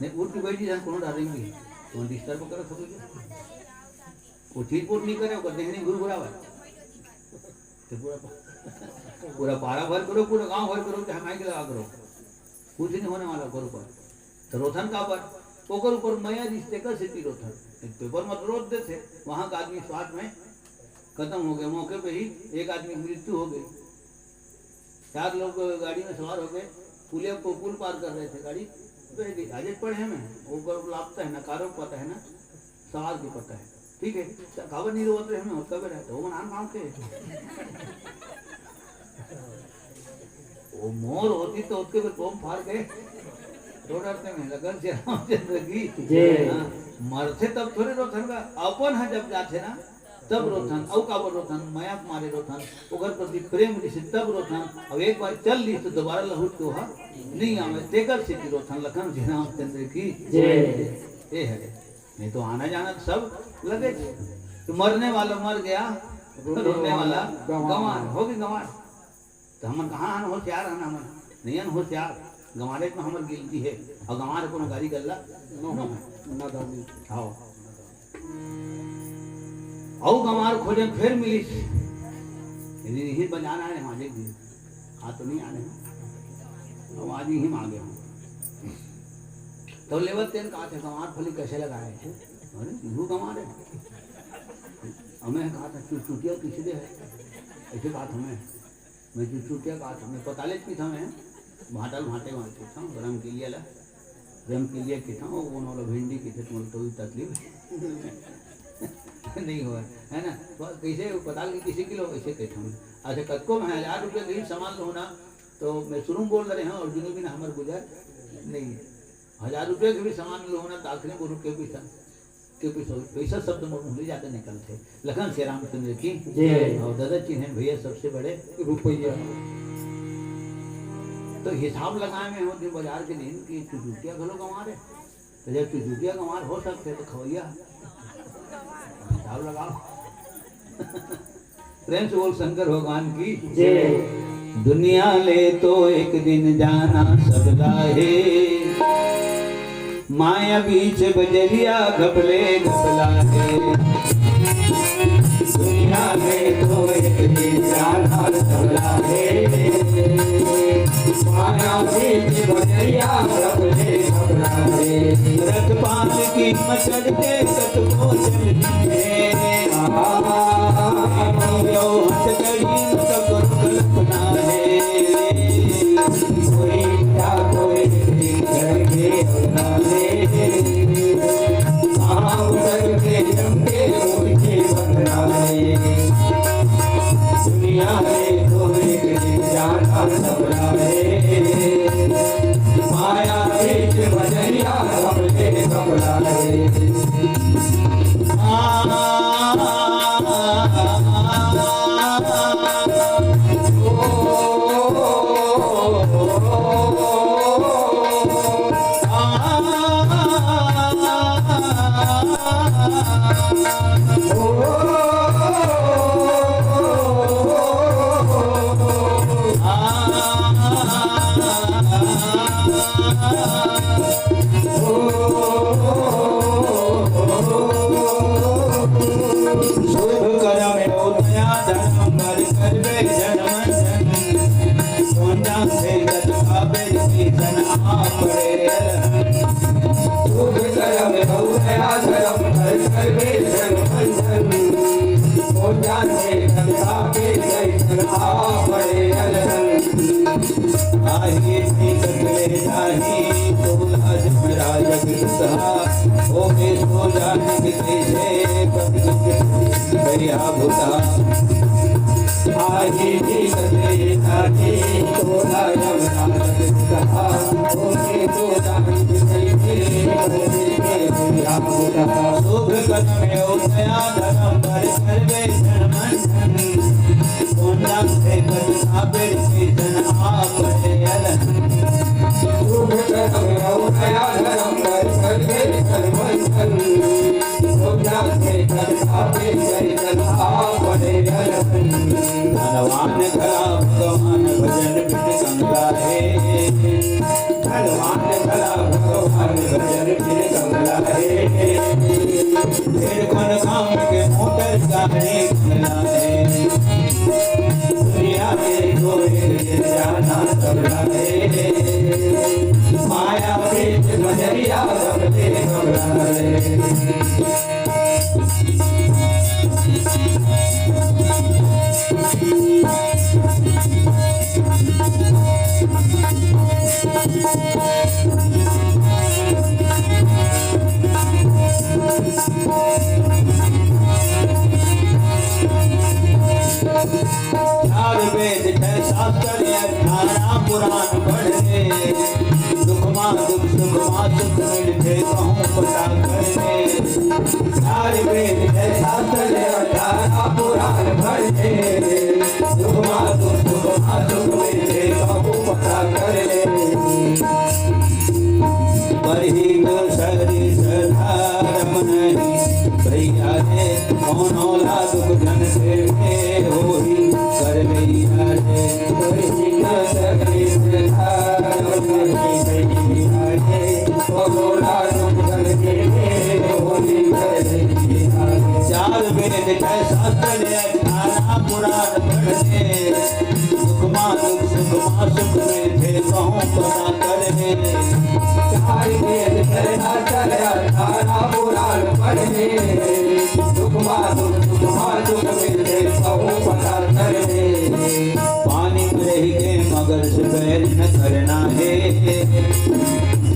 [SPEAKER 1] नहीं उठ की बैठी जान कौन डालेंगे तो डिस्टर्ब करो सब वो ठीक बोट नहीं करे वो देखने घुरघुरावा तो पूरा पारा भर करो पूरा गांव भर करो चाहे माइक लगा करो कुछ नहीं होने वाला ऊपर ऊपर तो रोथन का पर ओकर ऊपर मया रिश्ते का सिटी रोथन पेपर मत रोक देते वहां का आदमी स्वाद में खत्म हो गया मौके पे ही एक आदमी की मृत्यु हो गई 4 लोग गाड़ी में सवार हो गए पुल पार कर रहे थे गाड़ी आज पढ़े में ऊपर लापता है ना कारों पता है ना सवार की पता है। ठीक है खबर नहीं रोते हमें होता भी रहता वो नाम गाँव के वो मोर होती तो उसके भी तोम फाड़ गए तो डरते में लगन से रामचंद्र की मरते तब थोड़े रोथन का अपन है जब जाते ना तब रोथन औ काबर रोथन माया मारे रोथन ओकर प्रति प्रेम से तब रोथन अब एक बार चल ली तो दोबारा लहुट तो हा नहीं आवे तेकर से की रोथन लखन श्री रामचंद्र की जय। ए है नहीं तो आना जाना सब लगे तो मरने वाला मर गया रोने वाला गंवार हो गई गंवार तो हम कहाँ आन होशियार आना हम नहीं आन होशियार गंवारे में हमार गिनती है और गंवार को गाड़ी गल्ला ना दादी आओ औ गंवार खोजे फिर मिली यदि नहीं बजाना है हमारे दिन तो नहीं आने अब आज ही मांगे हम तो लेवल तेन कहा थे गंवार फली कैसे लगाए थे अरे वो गंवार है हमें कहा था चुटिया किसी है ऐसे कहा था मैं चुटिया कहा था मैं पताले की था मैं भाटल भाटे मारते था रम के लिए की था वो भिंडी की थे तो तकलीफ नहीं हुआ है ना कैसे पताल की किसी किलो कैसे कहता हूँ अच्छा कतको में 1000 रुपये कहीं सामान लो ना तो मैं शुरू बोल रहे हैं और जुनूबी ना हमारे गुजर नहीं 1000 रुपये के भी सामान लो ना तो आखिरी को रुपये पैसा शब्द मुरली जाकर निकलते लखन श्री रामचंद्र की जय। और दादा जी हैं भैया सबसे बड़े रुपया तो हिसाब लगाए में होते बाजार के दिन की चुचुटिया घलो गंवार है तो जब चुचुटिया गंवार हो सकते तो खवैया हिसाब लगाओ प्रेम से बोल शंकर भगवान की जय। दुनिया ले तो एक दिन जाना सब राहे माया बीच बजरिया घपले घपला है दुनिया में तो एक ही जाना चला है माया बीच बजरिया घपले घपला है रथ पाल की मचलते कतको चलती है हथकड़ी कब कल्पना है कोई क्या कोई घर के अपना है के जमके उनकी बंधना है दुनिया में तो एक जाना सबला है माया बीच बजरिया सबके सबला है माया बीच बजरिया सबके सबला पुराण पढ़ने दुख मां दुख सुख मां सुख मिलते कहूँ पता करने सारे वेद है शास्त्र 18 पुराण पढ़ने दुख मां दुख सुख मां सुख मिलते कहूँ पता करने पर ही शरीर सधारम नहीं भैया रे कौन औला दुख जन से हो ही कर लिया रे चार वेद है शास्त्र 18 पुराण पढ़ने दुख मां दुख सुख मां सुख मिलते कहूँ पता करने चार वेद है शास्त्र 18 पुराण पढ़ने दुख मां दुख सुख मां सुख मिलते कहूँ पता करने पानी में रह के मगर से बैर न करना है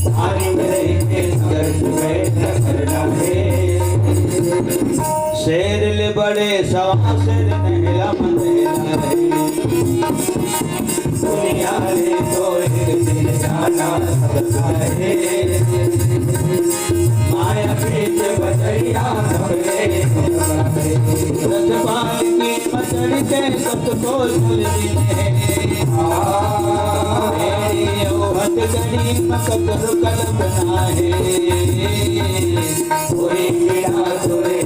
[SPEAKER 1] पानी में रह के मगर से बैर न करना है शेर ले बड़े सवा शेर नहला मंदेला है दुनिया रे तो एक दिन जाना सबका है माया बीच बजरिया सबके रथ पाल की मचड़ी के सबको झुलती है हथकड़ी मकर कल्पना है कोई पीड़ा थोड़े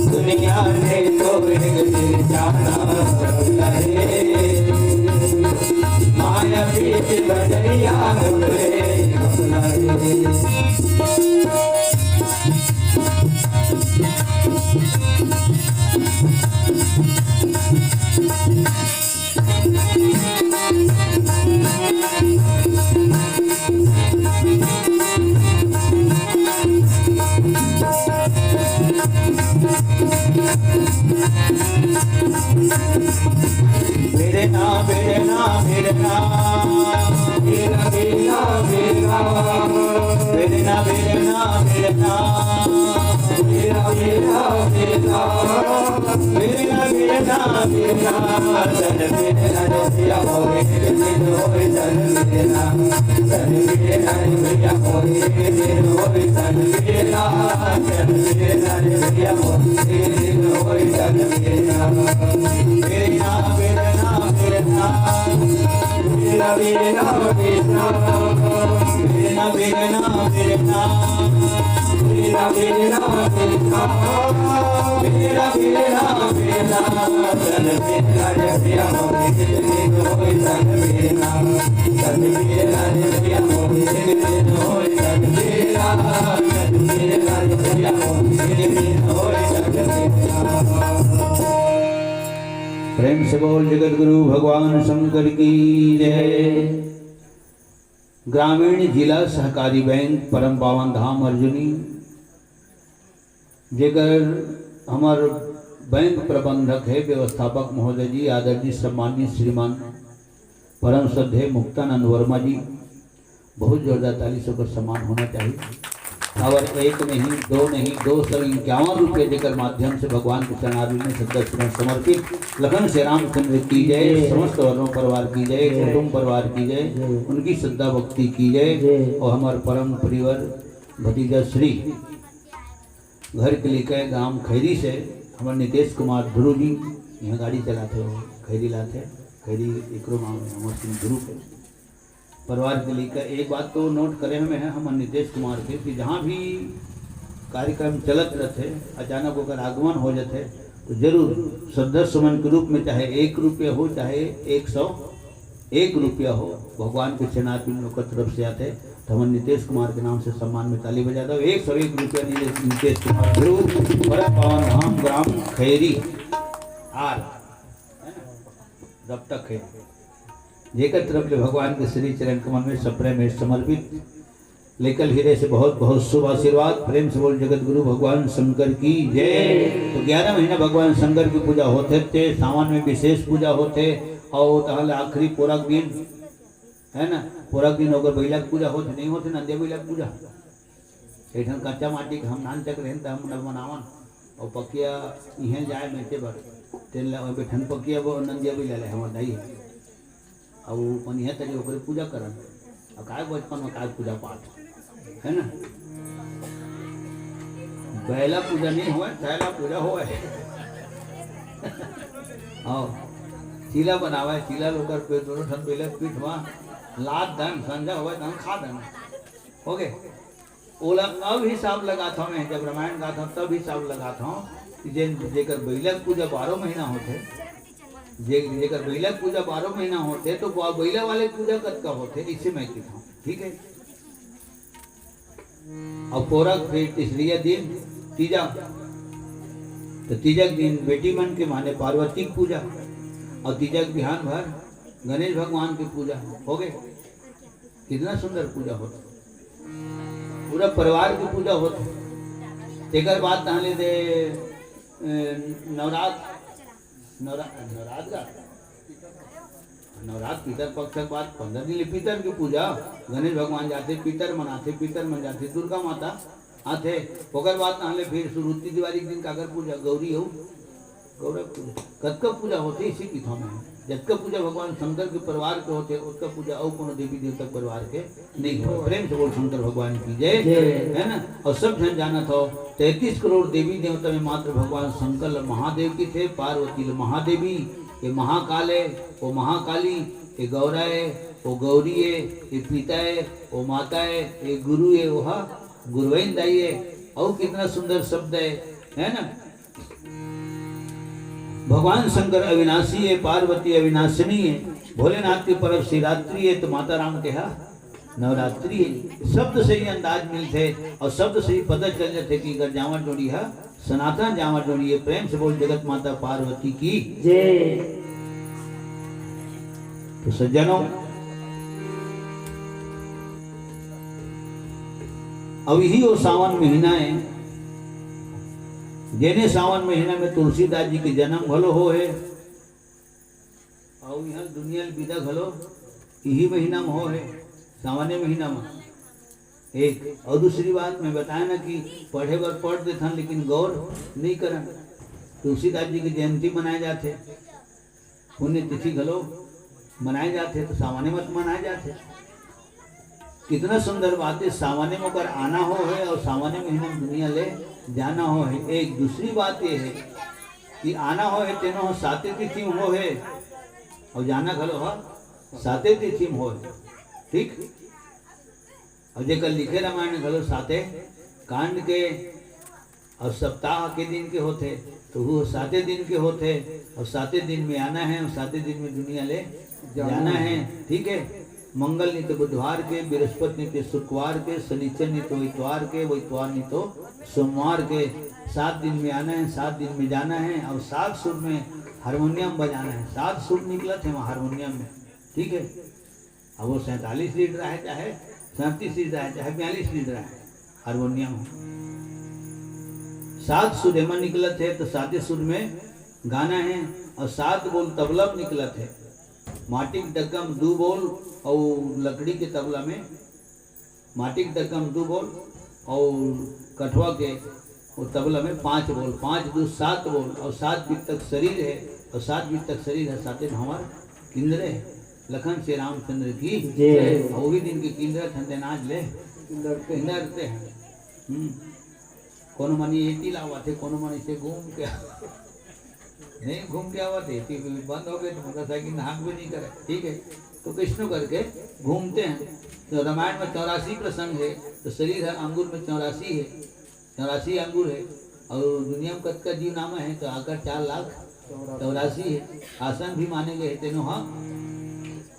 [SPEAKER 1] दुनिया ने तो प्रेम से बोल जगत गुरु भगवान शंकर की जय। ग्रामीण जिला सहकारी बैंक परम पावन धाम अर्जुनी जेकर हमार बैंक प्रबंधक है व्यवस्थापक महोदय जी, आदरणीय सम्मानीय श्रीमान परम श्रद्धेय मुक्तानंद वर्मा जी, बहुत जोरदार ताली से सम्मान होना चाहिए। और एक नहीं, दो नहीं, 251 रुपये देकर माध्यम से भगवान के चरणारविंद में सदस्य समर्पित लखन से रामचंद्र की जय, समस्त वर्णों परिवार की जय, कुटुंब परिवार की जय, उनकी श्रद्धा भक्ति की जय। और हमारे परम परिवार भतीजा श्री घर के लिए गांव खैरी से हमारे नितेश कुमार ध्रुव जी यहाँ गाड़ी चलाते हो, खैरी लाते, खैरी एक गाँव में हमारे सिंह ध्रुव के परिवार के लिए। एक बात तो नोट करे हमें है हम नितेश कुमार के कि जहाँ भी कार्यक्रम चलत रहते अचानक होकर आगमन हो जाते तो जरूर श्रद्धा सुमन के रूप में चाहे 1 रुपया हो चाहे 101 रुपया हो भगवान के चरणारविंद लोग तरफ से आते तो हम नितेश कुमार के नाम से सम्मान में ताली बजाता हूँ। 101 रुपया नितेश कुमार ध्रुव परम पावन धाम ग्राम खैरी आर जब तक है जेकर तरफ ले भगवान के श्री चरण कमल में सप्रेम में समर्पित लेकर हीरे से बहुत बहुत शुभ आशीर्वाद। प्रेम से बोल जगत गुरु भगवान शंकर की जय। तो 11 महीना भगवान शंकर की पूजा होते थे, सावन में विशेष पूजा होते और तहल आखिरी पूरक दिन है ना, पूरक दिन होकर बैला की पूजा होते नहीं होते नंदे बैला की पूजा एठन कच्चा माटी के हम नान चक रहन हम न बनावन और पकिया इहें जाए मेचे बर तेल बैठन पकिया वो नंदिया बैला ले हमर दाई और अपन यह तरी ओकरे पूजा करन और काय बचपन में काय पूजा पाठ है ना, बैला पूजा नहीं हुआ थैला पूजा हुआ है और चीला बनावा है, चीला लोकर पे दोनों ठन बैला पीठ वहाँ लाद दन संजा हुआ दन खा दन हो गए। ओला अब हिसाब लगाता हूँ मैं जब रामायण गाता हूँ तब हिसाब लगाता हूँ जेकर बैला पूजा 12 महीना होते जेकर बैला पूजा 12 महीना होते तो बैला वाले पूजा कद का होते इससे मैं कहता हूँ ठीक है। और पोरक फिर तीसरी दिन तीजा तो तीजक दिन बेटी मन के माने पार्वती की पूजा और तीजक बिहान भर गणेश भगवान की पूजा हो गए। कितना सुंदर पूजा होता, पूरा परिवार की पूजा होती। एक बात ताले दे नवरात्र पितर पक्ष के बाद 15 दिन पितर की पूजा गणेश भगवान जाते पितर मनाते पितर मन जाते दुर्गा माता आते ओकर बाद नहले फिर सुरुत्ती दिवाली के दिन काकर पूजा गौरी हो गौरव पूजा कतका पूजा होते इसी की थोम है जतका पूजा भगवान शंकर के परिवार के होते उसका पूजा और कोनो देवी देवता परिवार के नहीं हो। प्रेम से बोल शंकर भगवान की जय है ना। और सब जन जाना था 33 करोड़ देवी देवता में मात्र भगवान शंकर महादेव की थे, पार्वती महादेवी, ये महाकाल है वो महाकाली, ये गौरा है वो गौरी है, ये पिता है वो माता है, ये गुरु है वो गुरुवैन दाई है। और कितना सुंदर शब्द है ना। भगवान शंकर अविनाशी है, पार्वती अविनाशिनी है, भोलेनाथ की पर्व शिवरात्रि है तो माता राम के नवरात्रि है। शब्द से ही अंदाज मिलते और शब्द से ही पता चल जाते कि अगर जावर जोड़ी है सनातन जावर जोड़ी है। प्रेम से बोल जगत माता पार्वती की जय। तो सज्जनों अब यही वो सावन महीना है जेने सावन महीना में तुलसीदास जी के जन्म भलो हो है और यहाँ दुनिया विदा भलो यही महीना में हो है सावने महीना में एक और दूसरी बात मैं बताया ना कि पढ़े बर पढ़ देथन लेकिन गौर नहीं करन। तुलसीदास जी की जयंती मनाए जाते, पुण्य तिथि घलो मनाए जाते, तो सामान्य मत मनाए जाते। कितना सुंदर बात है, सामान्य में अगर आना हो है और सामान्य में हम दुनिया ले जाना हो है। एक दूसरी बात ये है कि आना हो है तेनो हो साते तिथि में हो है और जाना घलो हो साते तिथि में हो है, ठीक। और जेकर लिखे रामायण घलो साते कांड के और सप्ताह के दिन के होते, तो वो साते दिन के होते और साते दिन में आना है और साते दिन में दुनिया ले जाना है, ठीक है। मंगल नहीं तो बुधवार के, बृहस्पति नहीं तो शुक्रवार के, शनिचर नहीं तो इतवार के, वो इतवार नहीं तो सोमवार के। 7 दिन में आना है, 7 दिन में जाना है और 7 सुर में हारमोनियम बजाना है। 7 सुर निकला थे वहाँ हारमोनियम में, ठीक है। अब वो 47 लीड रहा है, चाहे 37 लीड रहा है, चाहे 42 लीड रहा है हारमोनियम। 7 सुर एमन निकला थे तो 7 सुर में गाना है और 7 बोल तबला में निकला थे। माटी के डग्गम 2 बोल और लकड़ी के तबला में माटी के डग्गम 2 बोल और कठवा के वो तबला में 5 बोल, 5 2 7 बोल और 7 बीत तक शरीर है और 7 बीत तक शरीर है, 7 हमार किंद्रे है। लखन से रामचंद्र की जय। वो भी दिन की किंद्र ठंडे नाच ले किंद्रते हैं। कोनो मनी एटी लावा थे, कोनो मनी से घूम के नहीं घूम के आवा थे, बंद हो गए तो मोटरसाइकिल नाक भी नहीं करे, ठीक है। तो कृष्ण करके घूमते हैं। तो रामायण में 84 प्रसंग है, तो शरीर है अंगूर में 84 है, 84 अंगूर है और दुनिया में कत का जीव नाम है तो आकर 4,84,000 है। आसन भी माने गए तेनो हाँ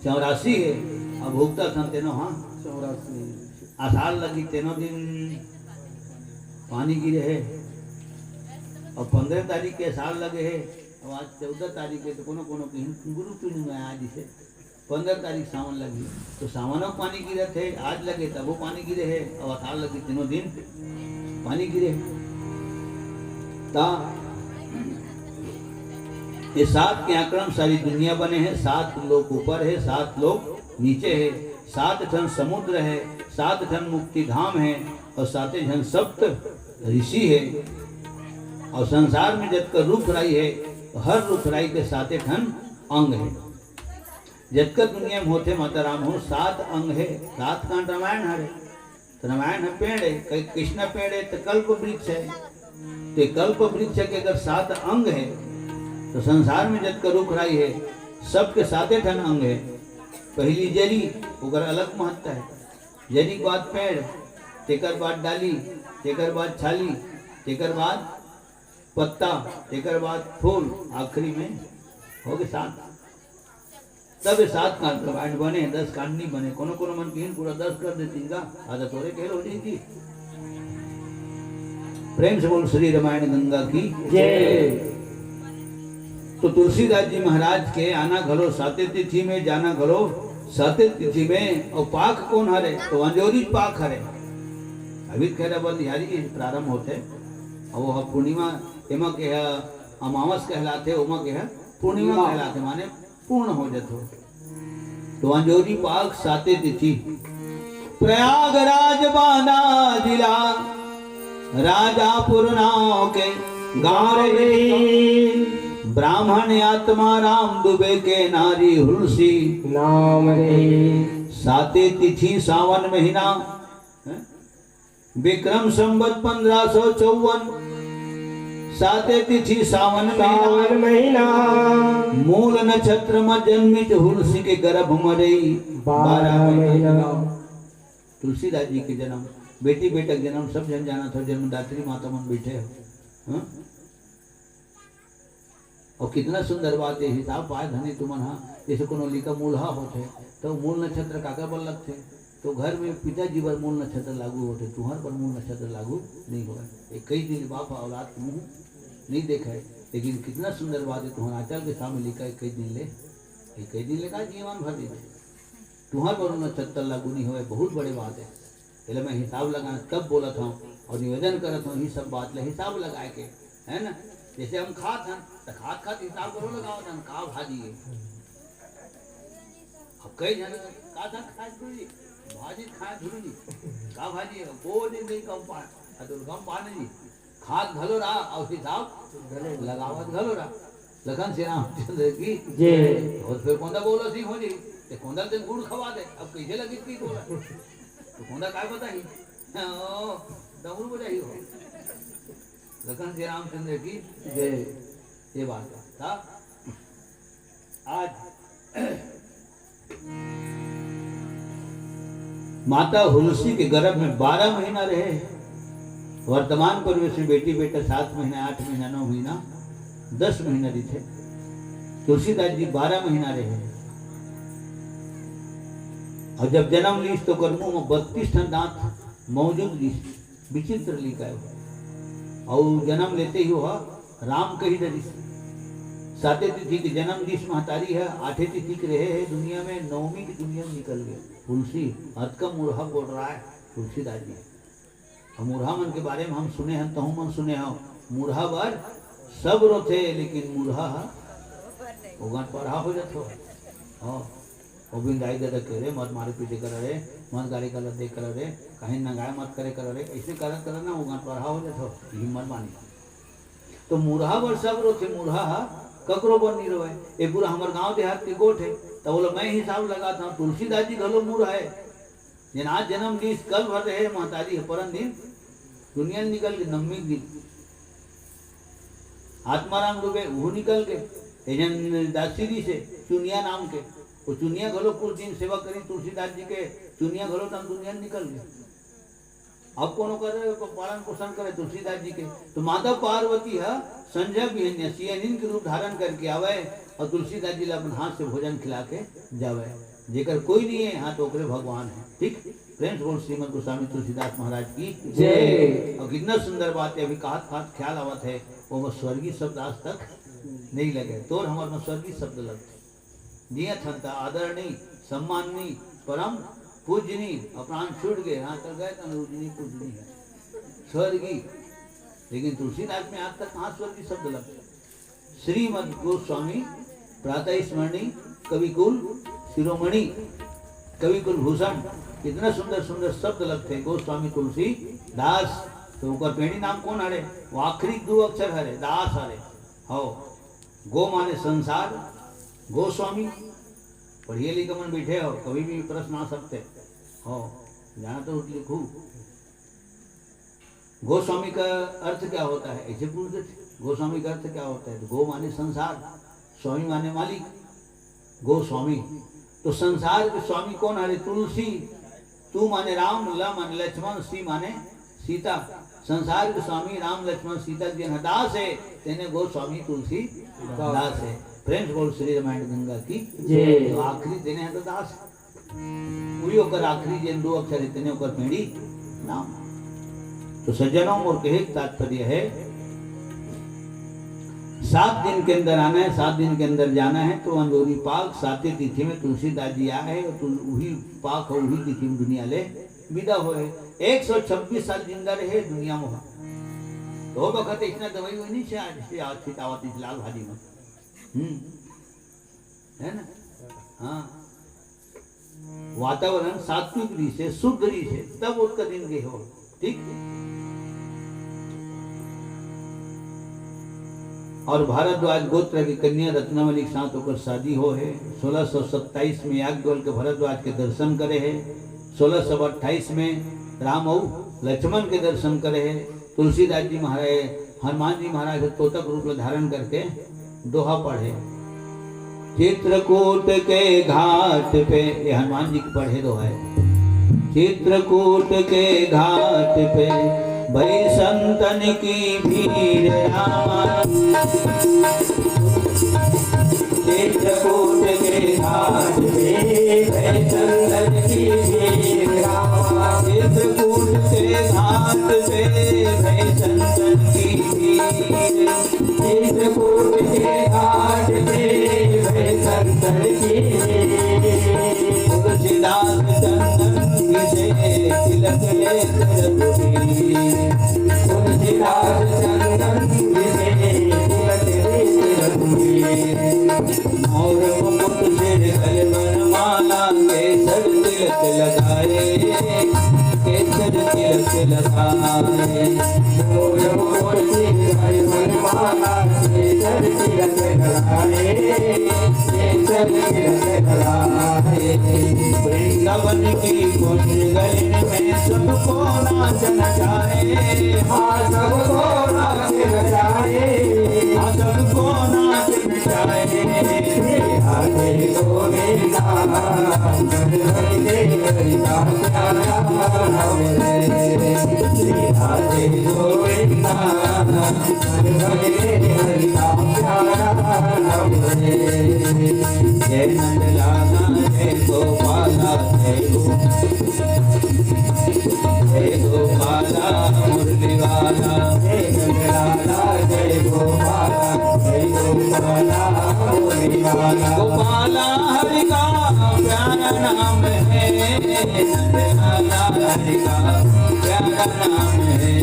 [SPEAKER 1] 84 है और भोगता था तेनो हाँ 84। आषाढ़ लगी तेनो दिन पानी गिरे है और 15 तारीख के आषाढ़ लगे है और आज 14 तारीख है, तो कोनो कोनो की गुरु पूर्णिमा है आज से 15 तारीख सावन लगी, तो सावनों पानी गिरे थे, आज लगे तब वो पानी गिरे है और आषाढ़ लगी तीनों दिन पानी गिरे। ता ये 7 के आक्रम सारी दुनिया बने हैं, 7 लोग ऊपर है, 7 लोग नीचे है, 7 ठन समुद्र है, 7 ठन मुक्ति धाम है और 7 ठन सप्त ऋषि है। और संसार में जब का रुख राई है तो हर रुख राई के 7 ठन अंग है। जब का दुनिया में होते माता राम हो 7 अंग है, 7 कांड रामायण हरे। तो रामायण है पेड़ है, कहीं कृष्ण पेड़ है तो कल्प वृक्ष है, तो कल्प वृक्ष के अगर 7 अंग है तो संसार में जब का रुख राई है सबके 7 ठन अंग है। पहली जरी ओकर अलग महत्ता है, जरी के बाद पेड़, तेकर बाद डाली, तेकर बाद छाली, तेकर बाद पत्ता, तेकर बाद फूल, आखिरी में हो गए 7। तब 7 कांड रामायण बने, 10 कांड नहीं बने। कोनो कोनो मन की पूरा 10 कर देती का आदत हो रही खेल हो जाती। प्रेम से बोल श्री रामायण गंगा की जय। तो तुलसीदास जी महाराज के आना घलो 7 तिथि में, जाना घलो 7 तिथि में। और पाक कौन हरे तो अंजोरी पाक हरे। अभी खैर बलिहारी प्रारंभ होते और वो पूर्णिमा एमा के है अमावस कहलाते, उमा के है पूर्णिमा कहलाते, माने पूर्ण हो जाते। तो अंजोरी पाक 7 तिथि। प्रयागराज बांदा जिला राजापुर नाव के गाँव रे, ब्राह्मण आत्मा राम दुबे के नारी हुलसी नाम रे। 7 तिथि सावन महीना, विक्रम संवत 1554। 7 तिथि सावन महीना, मूल नक्षत्र में जन्मित हुलसी के गर्भ मरई 12 महीना। तुलसीदास जी के जन्म, बेटी बेटा जन्म सब जन जाना था, जन्मदात्री माता मन बैठे हो। और कितना सुंदर बात है, हिसाब पाए धनी तुमन हाँ, जैसे कोनो लिखा मूलहा होते तो मूल नक्षत्र काका बल लगते, तो घर में पिताजी पर मूल नक्षत्र लागू होते, तुम्हार पर मूल नक्षत्र लागू नहीं होगा। एक कई दिन बाप औलाद मुँह नहीं देखा है, लेकिन कितना सुंदर बात है, तुम्हारा आचार्य के सामने लिखा है कई दिन ले का जीवन भर दे तुम्हार पर नक्षत्र लागू नहीं हुआ। बहुत बड़ी बात है, पहले मैं हिसाब लगाना तब बोला था और निवेदन करत हूँ, ये सब बात ले हिसाब लगाए के है ना। जैसे हम खात हैं तो खात हिसाब करो लगाओ था का भाजी है। अब कई जन का था खाए भाजी खाए धुरी का भाजी को दिन नहीं कम पान तो कम पाने जी खाद घलो रहा और हिसाब लगावत घलो रहा। लखन श्री रामचंद्र की जय। और फिर कौंदा बोलो सी हो जी ते कौंदा ते गुड़ खवा दे अब कैसे लगी थी बोला तो कौंदा काय बताई डमरू बजाई हो। लखन श्री रामचंद्र की जय। ये बात था। आज माता हुलसी के गर्भ में 12 महीना रहे। वर्तमान परिवेश में बेटी बेटा 7 महीना 8 महीना 9 महीना 10 महीना भी थे। तुलसीदास जी 12 महीना रहे और जब जन्म लीस तो कर मुंह में 32 ठन दांत मौजूद लीस। विचित्र लिखा है। और जन्म लेते ही हुआ राम कही दरिस। 7 तिथि की जन्म दिस महतारी है। 8 तिथि के रहे है दुनिया में। 9वीं की दुनिया में निकल गए। तुलसी हद का मुरहा बोल रहा है तुलसीदास जी। हम मुरहा मन के बारे में हम सुने हैं तो मन सुने हो। मुरहा बार सब रो थे लेकिन मुरहा उगन पढ़ा हो जातो। हाँ गोविंद आई दादा कह रहे मत मारे पीछे कर रहे मत गाली गलत दे कर रहे कहीं नंगाए मत करे कर रहे ऐसे करत कर ना उगन पढ़ा हो जातो हिम्मत मानी। तो मुरहा बर सब रो थे। मुरहा ककरो बर नहीं रोए। ये पूरा हमारे गांव देहात के गोठ है तो बोलो मैं हिसाब लगाता हूँ। तुलसीदास जी घलो मुरहा है जिन आज जन्म दिन कल भर रहे महतारी है परम दिन दुनिया निकल के 9वीं दिन आत्माराम डूबे वो निकल के एजन दासीरी से चुनिया नाम के वो चुनिया घलो कुछ दिन सेवा करी तुलसीदास जी के। चुनिया घलो तम दुनिया निकल गए। अब कौन करे पालन पोषण करे तुलसीदास जी के। तो माता पार्वती है संजय भी सियनिन के रूप धारण करके आवे और तुलसीदास जी अपन हाथ से भोजन खिला के जावे। जेकर कोई नहीं है हाँ तो ओकरे भगवान है। ठीक फ्रेंड्स बोल श्रीमद गोस्वामी तुलसीदास महाराज की जय। और कितना सुंदर बात है। अभी कहा ख्याल आवत है वो स्वर्गीय शब्द आज तक नहीं लगे। तो हमारे में स्वर्गीय शब्द लगते जिया क्षमता आदर नहीं सम्मान नहीं परम पूजनी और प्राण छूट गए हाँ तक गए पूजनी पूजनी है स्वर्गीय। लेकिन तुलसीदास में आज तक कहाँ स्वर्गीय शब्द लगते। श्रीमद गोस्वामी प्रातः स्मरणी कविकुल शिरोमणि कविकुल भूषण कितना सुंदर सुंदर शब्द लगते हैं। गोस्वामी तुलसी दास तो ऊपर पेड़ी नाम कौन हरे वो आखिरी 2 अक्षर हरे दास हरे हो। गो माने संसार गोस्वामी पढ़िए लिखे मन बैठे हो कभी भी प्रश्न आ सकते हो जाना तो लिखू। गोस्वामी का अर्थ क्या होता है ऐसे पूछते थे। गोस्वामी का अर्थ क्या होता है। गो माने संसार स्वामी माने मालिक गोस्वामी। तो संसार के स्वामी कौन हरे तुलसी। तू माने राम ल माने लक्ष्मण सी माने सीता। संसार के स्वामी राम लक्ष्मण सीता जी दास है तेने गोस्वामी तुलसी दास है। फ्रेंड्स बोल श्री रामायण गंगा की जय। आखिरी देने हैं तो दास वही होकर आखिरी जिन 2 अक्षर इतने होकर पेड़ी नाम। तो सज्जनों और कहे तात्पर्य है 7 दिन के अंदर आना है 7 दिन के अंदर जाना है। तो अंदोरी पाक 7 तिथि में तुलसीदास जी आए हैं और वही पाक और वही तिथि में दुनिया ले विदा हुए। 126 साल जिंदा रहे दुनिया में। तो वक्त इतना दवाई हुई नहीं आज लाल भाजी में है ना। हाँ वातावरण सात्विक री से शुद्ध री से तब उसका दिन गए हो। ठीक और भारद्वाज गोत्र की कन्या रत्नावली के साथ होकर शादी हो है। 1627 में याज्ञवल्क्य के भरद्वाज के दर्शन करे है। 1628 में राम और लक्ष्मण के दर्शन करे है। तुलसीदास जी महाराज हनुमान जी महाराज तोतक रूप धारण करके दोहा पढ़े। चित्रकूट के घाट पे ये हनुमान जी के पढ़े दोहा है। चित्रकूट के घाट पे भई संतन की भीड़ चित्रकूट के घाट पे भई संतन की भीड़ चित्रकूट के घाट पे भई संतन की भीड़ चित्रकूट के घाट पे भई संतन की तुलसीदास चंदन से तिलक ले रघुवीर तुलसीदास चंदन से तिलक ले रघुवीर और मुकुट सिर कलमन माला केसर तिलक लगाए केसर
[SPEAKER 2] लगाए बोल बोल श्री हरि मनमाना केसर तिलक लगाए केसर तिलक लगाए
[SPEAKER 1] वृंदावन की कुंज गली में सबको नाचन जाए
[SPEAKER 2] हाँ सबको नाचन जाए
[SPEAKER 1] हाँ सबको नाचन जाए
[SPEAKER 2] हरे गोविंदा हरे हरिदा प्यारा हरे गोविंदा हरे हरिदा प्यारा
[SPEAKER 1] जय नंद लाला जय गोपाला जय गोपाला मुरली वाला
[SPEAKER 2] जय नंदलाला जय गोपाला जय गोपाला मुरली वाला
[SPEAKER 1] गोपाला हरि का प्यारा नाम है नंदलाला हरि का प्यारा नाम है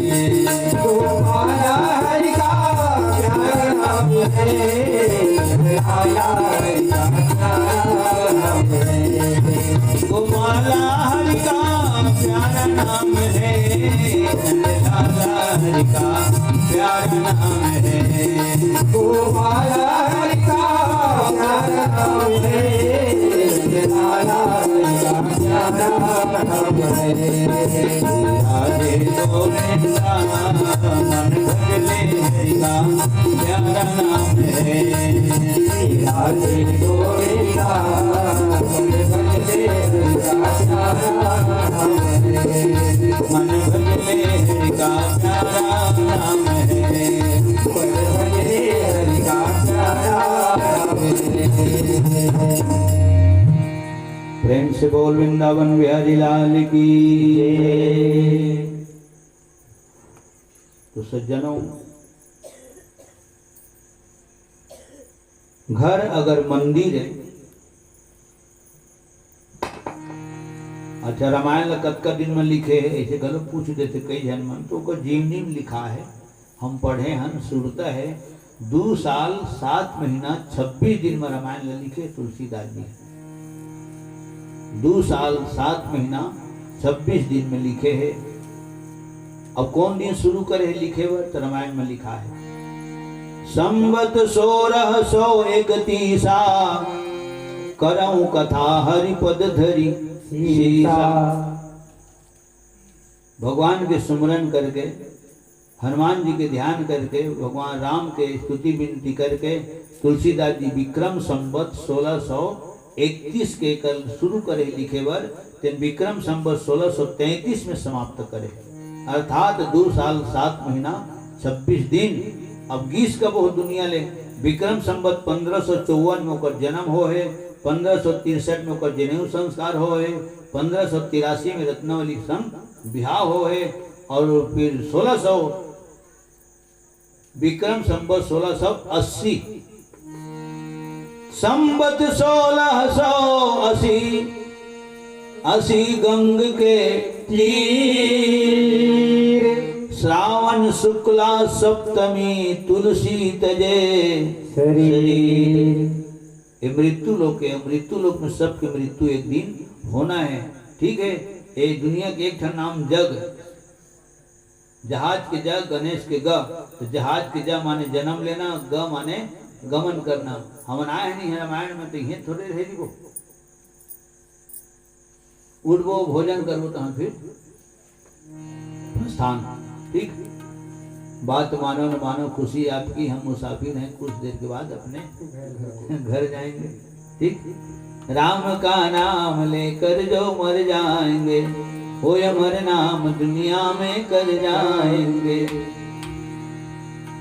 [SPEAKER 2] गोपाला हरि का प्यारा नाम है नंदलाला हरि का प्यारा नाम है
[SPEAKER 1] गोपाला हरि का प्यारा नाम है नंदलाला हरि का प्यारा नाम है
[SPEAKER 2] गोपाला हरि का प्यारा नाम है नंदलाला हरि का प्यारा नाम है
[SPEAKER 1] राधे गोविंदा मन भजले हरि का प्यारा नाम है
[SPEAKER 2] राधे गोविंदा मन भजले हरि का प्यारा नाम है
[SPEAKER 1] मन भजले हरि का प्यारा नाम है
[SPEAKER 2] मन भजले हरि का प्यारा नाम है
[SPEAKER 1] प्रेम से बोल वृंदावन बिहारी लाल की जय। तो सज्जनों, घर अगर मंदिर है, अच्छा रामायण कतका दिन में लिखे है ऐसे गलत पूछ देते कई जन मन तो को जीवनी में लिखा है हम पढ़े हन सुरता है 2 साल 7 महीना 26 दिन में रामायण लिखे तुलसीदास जी 2 साल 7 महीना 26 दिन में लिखे है। अब कौन दिन शुरू करे लिखे हुए तो रामायण में लिखा है संवत 1631 करऊं कथा हरिपद धरी सीसा। भगवान के सुमरन करके हनुमान जी के ध्यान करके भगवान राम के स्तुति विनती करके तुलसीदास जी विक्रम संवत 1631 के कल शुरू करे लिखे वर तेन विक्रम संवत 1633 में समाप्त करे अर्थात 2 साल 7 महीना 26 दिन। अब गीस का बहुत दुनिया ले विक्रम संवत 1554 में ओकर जन्म हो है 1563 में ओकर जनेऊ संस्कार हो है 1583 में रत्नावली संग बिहार हो है और फिर 1600 विक्रम संवत 1680 संवत 1680 गंग के तीर श्रावण शुक्ला सप्तमी तुलसी तजे शरीर। ये मृत्यु लोक है, मृत्यु लोक में सबके मृत्यु एक दिन होना है, ठीक है। ये दुनिया के एक नाम जग, जहाज के जग गणेश के ग, तो जहाज के ज माने जन्म लेना, ग माने गमन करना। हम आए नहीं है रामायण में तो ये थोड़े रह जीवो उठबो भोजन करबो तो हम फिर प्रस्थान, ठीक। बात मानो न मानो खुशी आपकी, हम मुसाफिर हैं, कुछ देर के बाद अपने घर जाएंगे, ठीक। राम का नाम लेकर जो मर जाएंगे वो अमर नाम दुनिया में कर जाएंगे।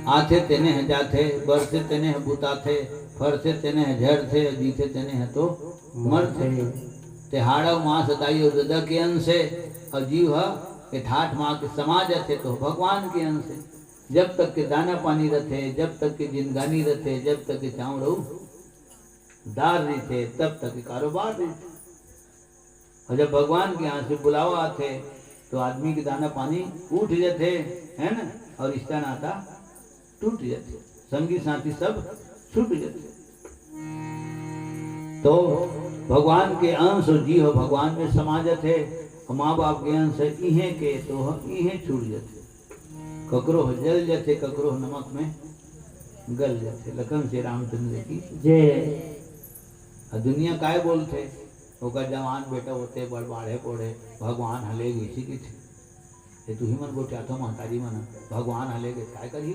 [SPEAKER 1] आथे तेने हैं जाथे, बरसे तेने हैं बुताथे, फरसे तेने हैं झड़थे, जीते तेने हैं तो मरथे। तिहाड़ा माँ सताई और ददा के अंश है और जीव है ठाठ माँ के समाज थे तो भगवान के अंश है। जब तक के दाना पानी रथे, जब तक के जिंदगानी रथे, जब तक के चाँव रहू दार नहीं थे, तब तक के कारोबार नहीं थे। और जब भगवान के यहाँ से बुलावा आते तो आदमी के दाना पानी उठ जाते है ना, और रिश्ता नाता टूट जाते, संगी साथी सब छूट जाते। तो भगवान के अंश और जीव भगवान में समा जाते माँ बाप ज्ञान से इहे के तो इहे छूट जाते, ककरो जल जाते, ककरो नमक में गल जाते। लखन श्री रामचंद्र की
[SPEAKER 2] जय।
[SPEAKER 1] दुनिया काय बोलते ओकर जवान बेटा होते बड़ बाढ़े पोढ़े भगवान हलेगे इसी की थे ये तू ही मन गोटिया था महतारी मन भगवान हलेगे काय करी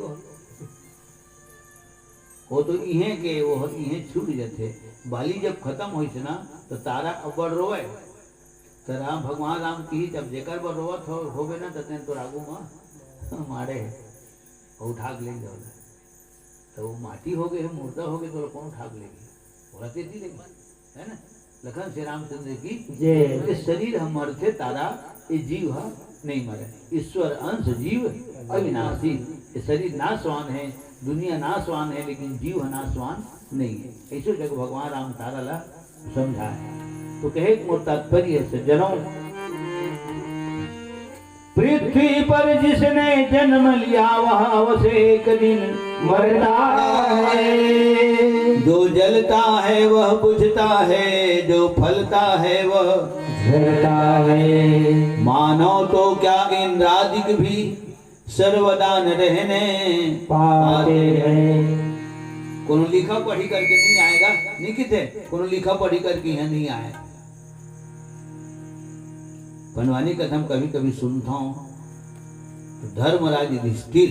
[SPEAKER 1] वो तो इहे के वो इहे छूट जाते। बाली जब खत्म हुई ना तो तारा अब्बड़ रोए तो राम भगवान राम की जब जेकर बर रोवत हो गए ना तो रागू माँ मारे उठा के ले जाओ तो वो माटी हो गए मुर्दा हो गए तो कौन उठा के लेगी बोला तेजी लेगी है ना। लखन श्री रामचंद्र की जय। शरीर हम मरते तारा ये जीव नहीं मरे, ईश्वर अंश जीव अविनाशी। ये शरीर नाशवान है, दुनिया नाशवान है, लेकिन जीव नाशवान नहीं है। ऐसे जगह भगवान राम तारा ला समझा है। तो कहे मोर तात्पर्य से जनों पृथ्वी पर जिसने जन्म लिया वहां वसे एक दिन मरना है। जो जलता है वह बुझता है, जो फलता है वह झरता है। मानो तो क्या इंद्रादिक भी सर्वदा न रहने पाते हैं। कोनो लिखा पढ़ी करके नहीं आएगा, नहीं किते कोनो लिखा पढ़ी करके यहाँ नहीं आए। बनवानी कथम कभी कभी सुनता हूँ तो धर्मराज युधिष्ठिर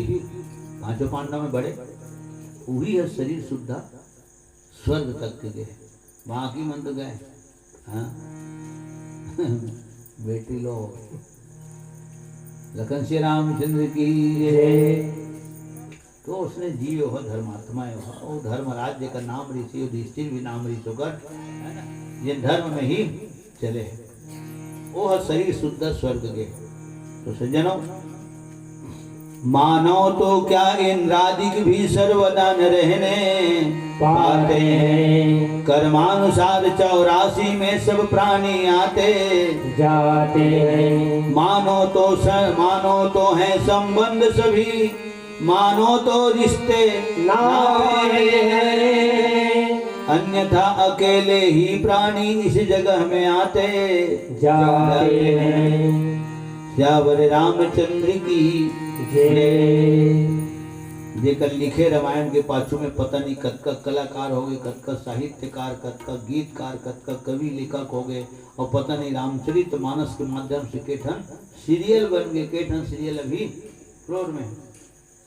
[SPEAKER 1] पांचों पांडव में बड़े वही है शरीर शुद्धा स्वर्ग तक के गए, बाकी मन तो गए हाँ बेटी लो। लखन श्री रामचंद्र की तो उसने जीव हो धर्मात्मा हो धर्मराज का नाम ऋषि युधिष्ठिर भी नाम ऋषि होकर ये धर्म में ही चले वो शरीर शुद्ध स्वर्ग के। तो सज्जनों मानो तो क्या इंद्रादिक भी सर्वदा न रहने पाते हैं। कर्मानुसार 84 में सब प्राणी आते जाते हैं। मानो तो है संबंध सभी, मानो तो रिश्ते नाते हैं। अन्यथा अकेले ही प्राणी इस जगह में आते जाते हैं। श्यावर रामचंद्र की जय। जेकर लिखे रामायण के पाछू में पता नहीं कद का कलाकार हो गए, कद का साहित्यकार, कद का गीतकार, कद का कवि लेखक हो गए और पता नहीं रामचरित मानस के माध्यम से केठन सीरियल बन गए। केठन सीरियल अभी फ्लोर में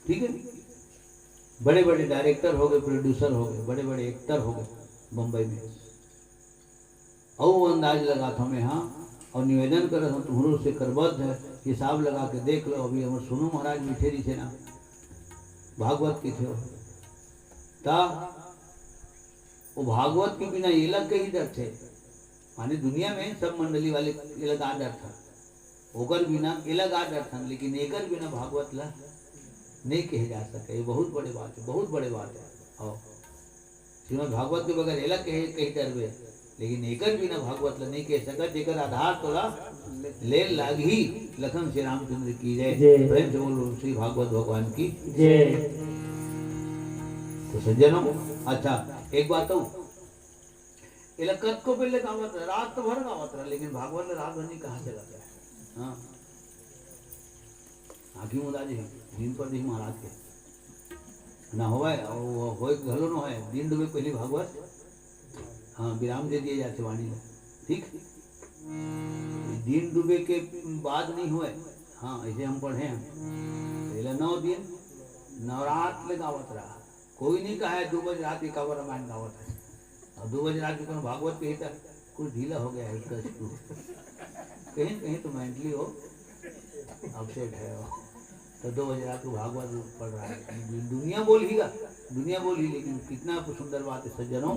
[SPEAKER 1] ठीक है। बड़े बड़े डायरेक्टर हो गए, प्रोड्यूसर हो गए, बड़े बड़े एक्टर हो गए बम्बई में। और अंदाज लगा था मैं हाँ और निवेदन कर रहा तुम्हारों से करबद्ध है हिसाब लगा के देख लो। अभी हम सुनो महाराज मिठेरी थे ना भागवत की थे ता वो भागवत के बिना ये लग के ही डर थे। माने दुनिया में सब मंडली वाले ये लगा डर था होकर बिना ये लगा डर था, लेकिन एकर बिना भागवत ला नहीं कहे जा सके। ये बहुत बड़े बात है, बहुत बड़े बात है। और श्रीमद् भागवत के बगैर एला कही डरबे, लेकिन एकर बिना भागवत ला नहीं कह सकत। एकर आधार तोला ले लागी। लखन श्री रामचंद्र की जय। प्रेम से बोलो श्री भागवत भगवान की जय। तो सज्जनों अच्छा एक बात हो एला कद को पहले गावत रात तो भर गावत रहा, लेकिन भागवत रात भर नहीं कहा चलाता है। हाँ आखिर मुदा जी दिन पर दिन महाराज के ना होए होए घलो न होए दिन डूबे पहले भागवत हाँ विराम दे दिए जाते वाणी में ठीक। दिन डूबे के बाद नहीं हुए हाँ ऐसे हम पढ़े हैं पहले 9 दिन नवरात ले गावत रहा। कोई नहीं कहा है 2 बजे रात की कावर रामायण गावत है और 2 बजे रात को भागवत कही था कुछ ढीला हो गया है इसका कहीं कहीं तो मेंटली हो अपसेट है वो। तो 2 बजे रात को भागवत पढ़ रहा है। दुनिया बोली लेकिन कितना सुंदर बात है सज्जनों।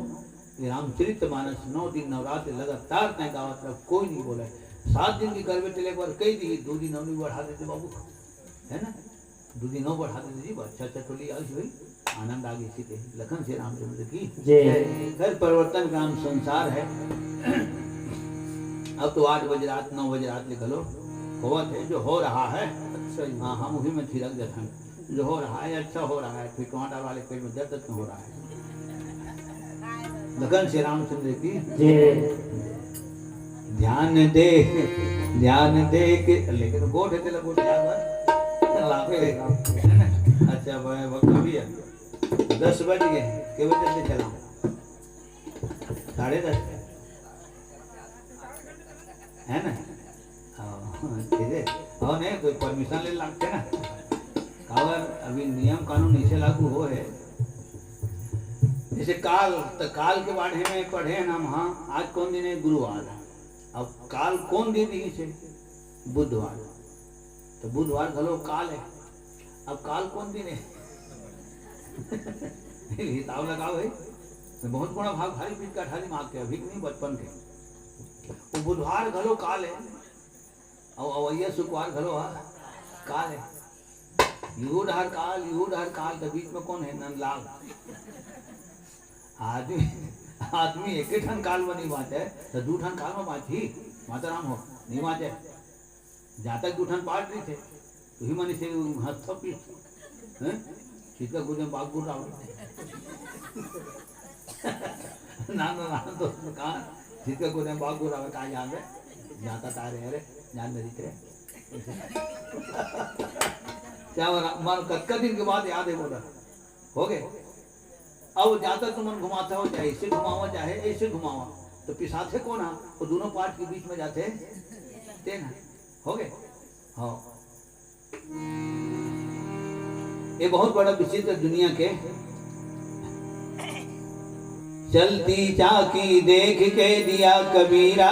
[SPEAKER 1] ये रामचरित मानस 9 दिन नवरात्र लगातार तय गावत रहा, कोई नहीं बोला। 7 दिन की करवे चले एक बार कही दी 2 दिन और बढ़ा देते बाबू है ना 2 दिन और बढ़ा देते जी अच्छा चली आज भाई आनंद आ गई सीधे। लखन श्री रामचंद्र की जय। फिर परिवर्तन का संसार है। अब तो 8 बजे रात 9 बजे रात लिख लो होवत है जो हो रहा है। अच्छा हाँ हम उसी में थिरक जाते हैं जो हो रहा है अच्छा हो रहा है। फिर टमाटर वाले पेट में दर्द हो रहा है। लखन श्री रामचंद्र की जय। ध्यान दे ध्यान दे के लेकिन गोठ है तेला गोठ याद है लाफे है ना। अच्छा भाई वक्त भी है 10 बज गए के बजे से चलाऊं 10:30 है ना। हाँ ठीक है हाँ नहीं कोई परमिशन ले लगते ना अगर अभी नियम कानून इसे लागू हो है जैसे काल तो काल के बारे में पढ़े हैं हम। हाँ आज कौन दिन है गुरुवार है। अब काल कौन दिन ही से बुधवार तो बुधवार घलो काल है। अब काल कौन दिन है हिसाब लगाओ भाई बहुत गुणा भाग भारी पीठ का ठाली मांग के अभी नहीं बचपन के वो बुधवार घलो काल है और अवैया शुक्रवार घलो काल है। युड हर काल के बीच में कौन है नंदलाल। आदमी एक ही ठन काल में नहीं बाँचे तो 2 ठन काल में बाँची माता राम हो नहीं बाँचे जहाँ तक 2 ठन पाठ नहीं थे तो ही मनी से हस्त पीठ सीता गुजर बाग गुर राव ना तो कहा सीता गुजर बाग गुर राव कहा याद है जाता तारे अरे जान नहीं दिख रहे क्या मन कत्का दिन के बाद याद है बोला हो गए। अब जाता तो मन घुमाता हो चाहे ऐसे घुमावा चाहे ऐसे घुमावा तो पिसाथे कौन है वो दोनों पार्ट के बीच में जाते थे ना हो गए। हाँ ये बहुत बड़ा विचित्र दुनिया के चलती चाकी देख के दिया कबीरा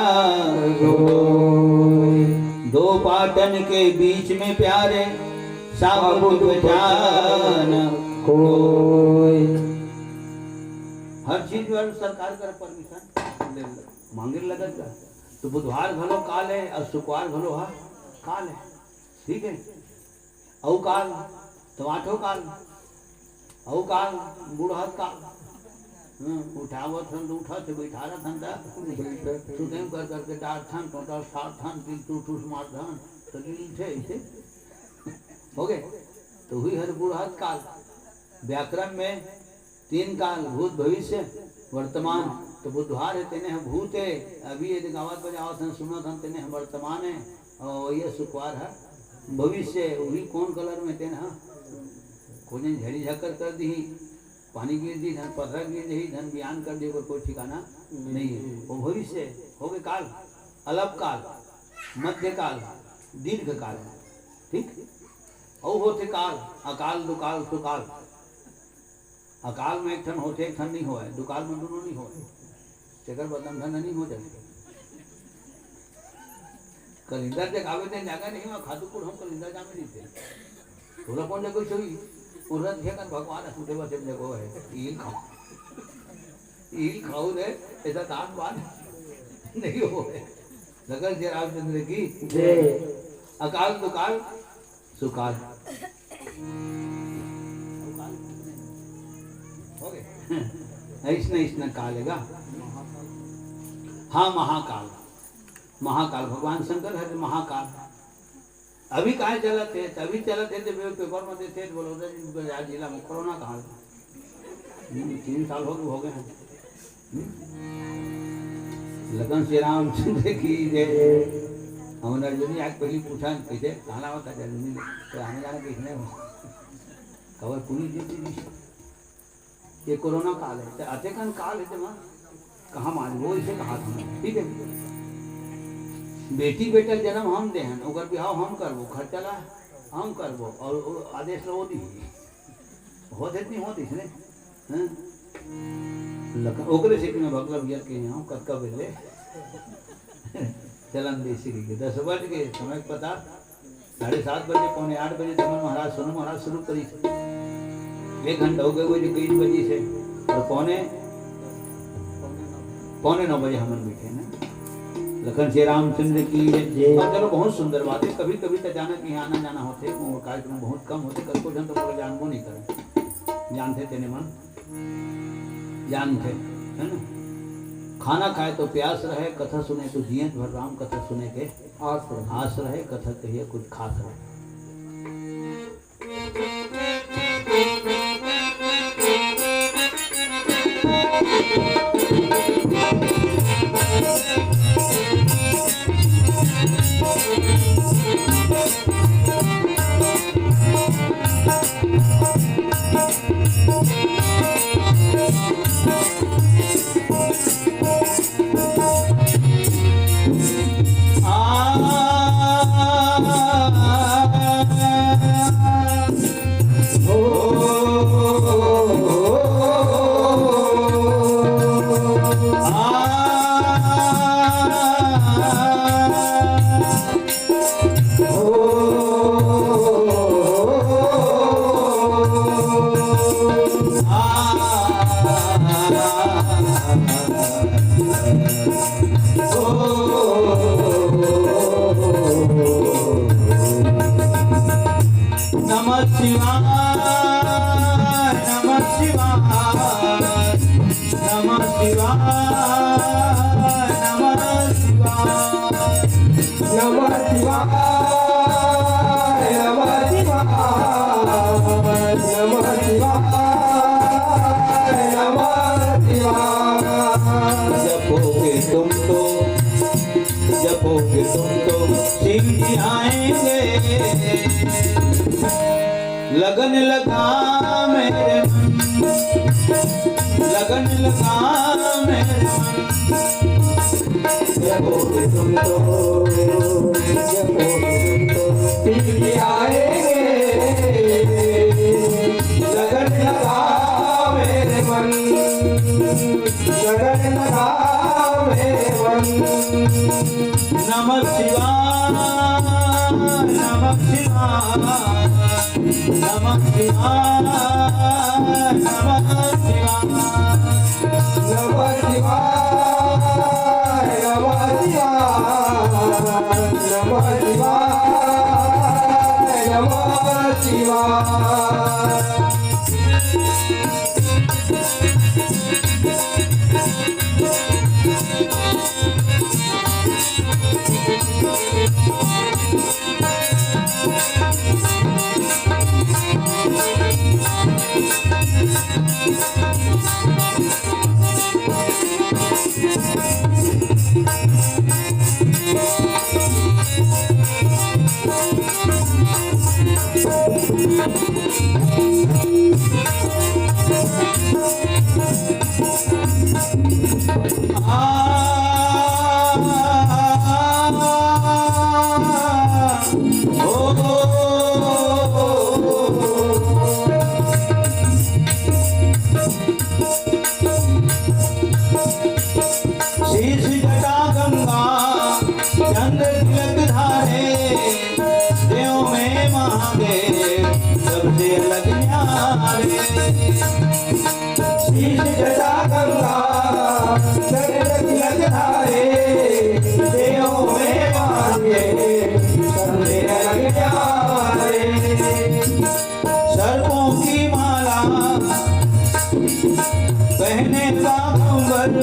[SPEAKER 1] 2 पाटन के बीच में प्यारे साबुत जान कोई। हर चीज पर सरकार कर परमिशन मांगे लगेगा तो बुधवार घलो काल है और शुक्रवार घलो काल है ठीक है। औ काल तो 8 काल औ काल बूढ़ा काल उठावत हन उठा से बैठारा थन दा सुतेम कर करके डार थन टोटा सात थन की टूटूस मार धन तो थे ऐसे हो गए। तो हुई हर बूढ़ा काल। व्याकरण में 3 काल भूत भविष्य वर्तमान तो बुधवार है तेने हम भूत है अभी यदि गावत बजावत हन सुनत हन तेने हम वर्तमान है और ये शुक्रवार है भविष्य वही कौन कलर में तेना कोई झड़ी झक्कर कर दी पानी गिर दी धन पत्थर गिर दी धन बयान कर दी कोई ठिकाना नहीं है वो भविष्य हो गए काल अलप काल मध्य काल दीर्घ काल ठीक और होते काल अकाल दुकाल सुकाल। अकाल में एक ठन होते एक ठन नहीं हो दुकाल में दोनों नहीं हो चकर बदन धन नहीं हो जाए। कलिंदर जगावे थे जागा नहीं मैं खादुपुर हम कलिंदर जामे नहीं थे थोड़ा कौन जगह सोई उरत है कर भगवान सुटे बस जगह है ईल खाओ दे ऐसा तान बान नहीं हो लगन श्री रामचंद्र की जय। अकाल दुकाल सुकाल हो गए ऐसना कालेगा। हाँ महाकाल महाकाल भगवान शंकर है महाकाल अभी कहाँ चलत थे अभी चलत थे पेपर में थे बलौदा जिला में कोरोना कहाँ 3 साल हो गए हैं। लगन श्री रामचंद्र की जय। हम अर्जुनी आज पहले पूछा कैसे खाना होता है अर्जुनी तो आने जाना किसने खबर पूरी देती ये कोरोना काल है तो अत्यकन काल है तो कहाँ मान वो इसे कहा था ठीक है। बेटी बेटा जन्म हम दे हैं ओकर बिहाव हम करबो खर्चा ला हम करबो और आदेश लो दी होत इतनी होत इसने हैं ओकरे से में भगला भैया के हम कतका बेले चलन देसी के 10 बज के समय पता 7:30 बजे 7:45 बजे तमन महाराज सोनू महाराज शुरू करी 1 घंटा हो गए वो जो 3 बजे से और 9:45 बजे हम बैठे ना। लखन श्री रामचंद्र की जय। चलो बहुत सुंदर बात है कभी कभी तो जाना कि आना जाना होते कार्यक्रम बहुत कम होते कल को जन तो पूरा जानबो नहीं करे जानते तेने मन जानते है ना। खाना खाए तो प्यास रहे कथा सुने तो जियत भर राम कथा सुने के आस रहे कथा कहिए कुछ खास रहे। शिवाय नमः शिवाय नमः शिवाय नमः शिवाय
[SPEAKER 2] नमः शिवाय नमः शिवाय नमः शिवाय नमः शिवाय
[SPEAKER 1] जपोगे तुम तो शिव जी आएंगे लगन लगा मेरे मन लगन लगा मेरे मन
[SPEAKER 2] जपोगे तुम तो शिव जी आएंगे लगन लगा मेरे मन लगन लगा मेरे मन
[SPEAKER 1] नमः शिवाय नमः शिवाय नमः शिवाय नमः शिवाय
[SPEAKER 2] नमः शिवाय नमः शिवाय नमः शिवाय
[SPEAKER 1] शीश जटा गंगा चंद्र तिलक धारे देव में महादेव सबसे अलग न्यारे
[SPEAKER 2] शीश जटा गंगा चंद्र तिलक धारे देव में महादेव सबसे अलग न्यारे
[SPEAKER 1] सर्पों की माला पहने बागंबर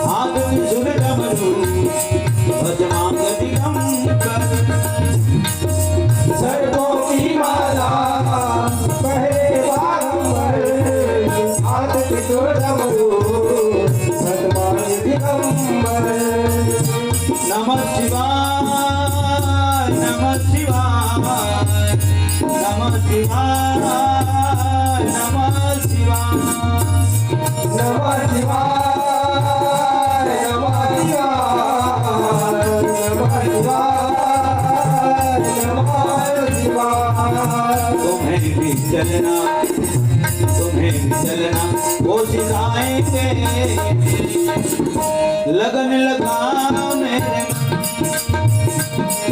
[SPEAKER 1] हाथ त्रिशूल डमरू भजमांग दिगंबर
[SPEAKER 2] सर्पों की माला पहले बागंबर हाथ त्रिशूल डमरू भजमान दिगंबर
[SPEAKER 1] नमः शिवाय नमः शिवाय नमः शिवाय नमः शिवाय
[SPEAKER 2] नमः शिवाय नमः शिवाय नमः शिवाय
[SPEAKER 1] तुम्हें भी चलना कोशिश आएंगे लगन लगा मेरे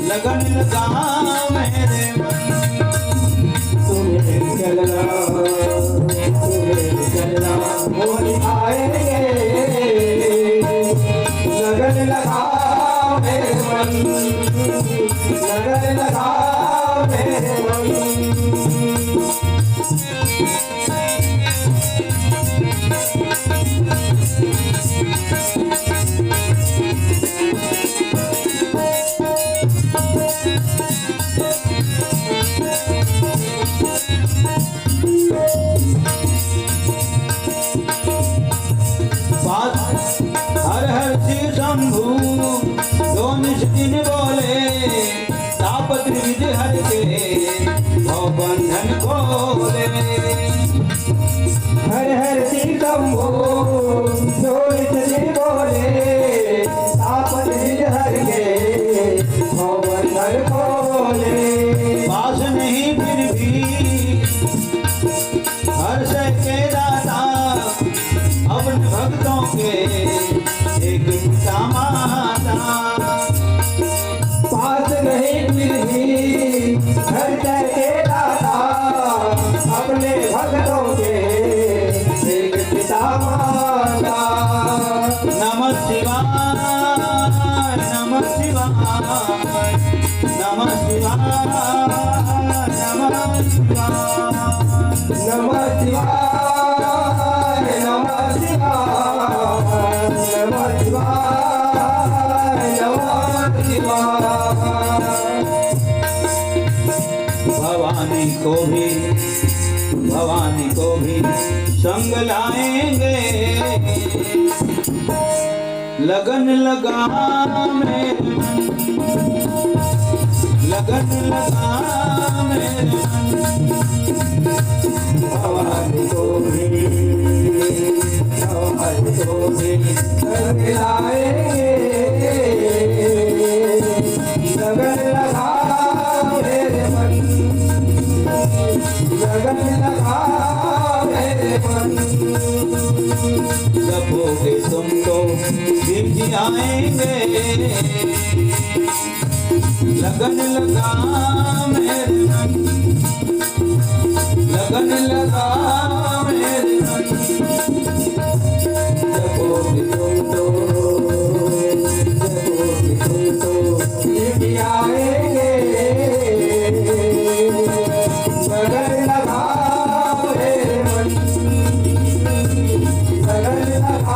[SPEAKER 1] लगन लगा मेरे
[SPEAKER 2] तुम्हें चलना मोरी आएंगे लगन लगा मेरे मन लगन लगा मेरे मन
[SPEAKER 1] हर हर शिव शंभु दो निष्ठिन बोले तापत्र विधि हर के भव बंधन खोले
[SPEAKER 2] हर हर शिव शंभो जोड़ चले बोले तापन विध हर के भवन खोले
[SPEAKER 1] पास नहीं फिर भी हर्ष के दाता अपने भक्तों के एक पिता माता
[SPEAKER 2] पास नहीं फिर भी हर के दाता अपने भक्तों के एक पिता माता
[SPEAKER 1] नमः शिवाय नमः शिवाय को भी भवानी को भी संग लाएंगे। लगन लगा मेरे मन, लगन लगा मेरे मन,
[SPEAKER 2] भवानी को भी संग लाएंगे। लगन लगा मेरे मन, लगन लगा मेरे मन।
[SPEAKER 1] जपोगे तुम तो शिव जी आएंगे। लगन लगा मेरे मन, लगन लगा मेरे मन।
[SPEAKER 2] जपोगे तुम तो शिव जी आएंगे। लगन लगा मेरे मन, लगन लगा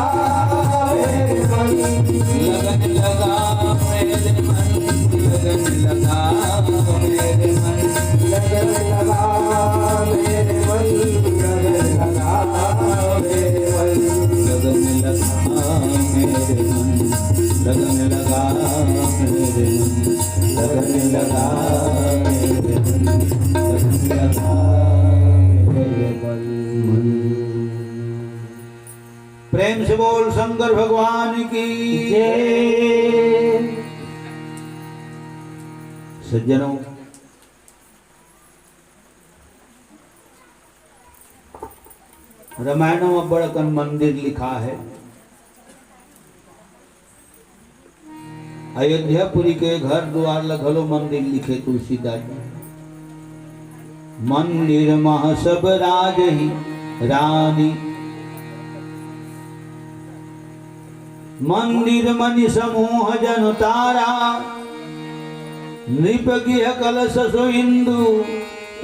[SPEAKER 2] मेरे मन।
[SPEAKER 1] लगन लगा मेरे मन, लगन लगा मेरे मन।
[SPEAKER 2] लगन लगा मेरे मन, लगन लगा मेरे मन।
[SPEAKER 1] लगन लगा मेरे मन, लगन लगा मेरे मन, लगन लगा मेरे मन, लगन लगा मेरे मन। प्रेम से बोल शंकर भगवान की
[SPEAKER 2] जय।
[SPEAKER 1] सज्जनों, रामायणों में बड़कन मंदिर लिखा है। अयोध्यापुरी के घर द्वार लगलो मंदिर लिखे तुलसीदास जी। मंदिर मह सब राज ही रानी, मंदिर मणि समूह जन तारा, नृप गृह कलश सो इंदु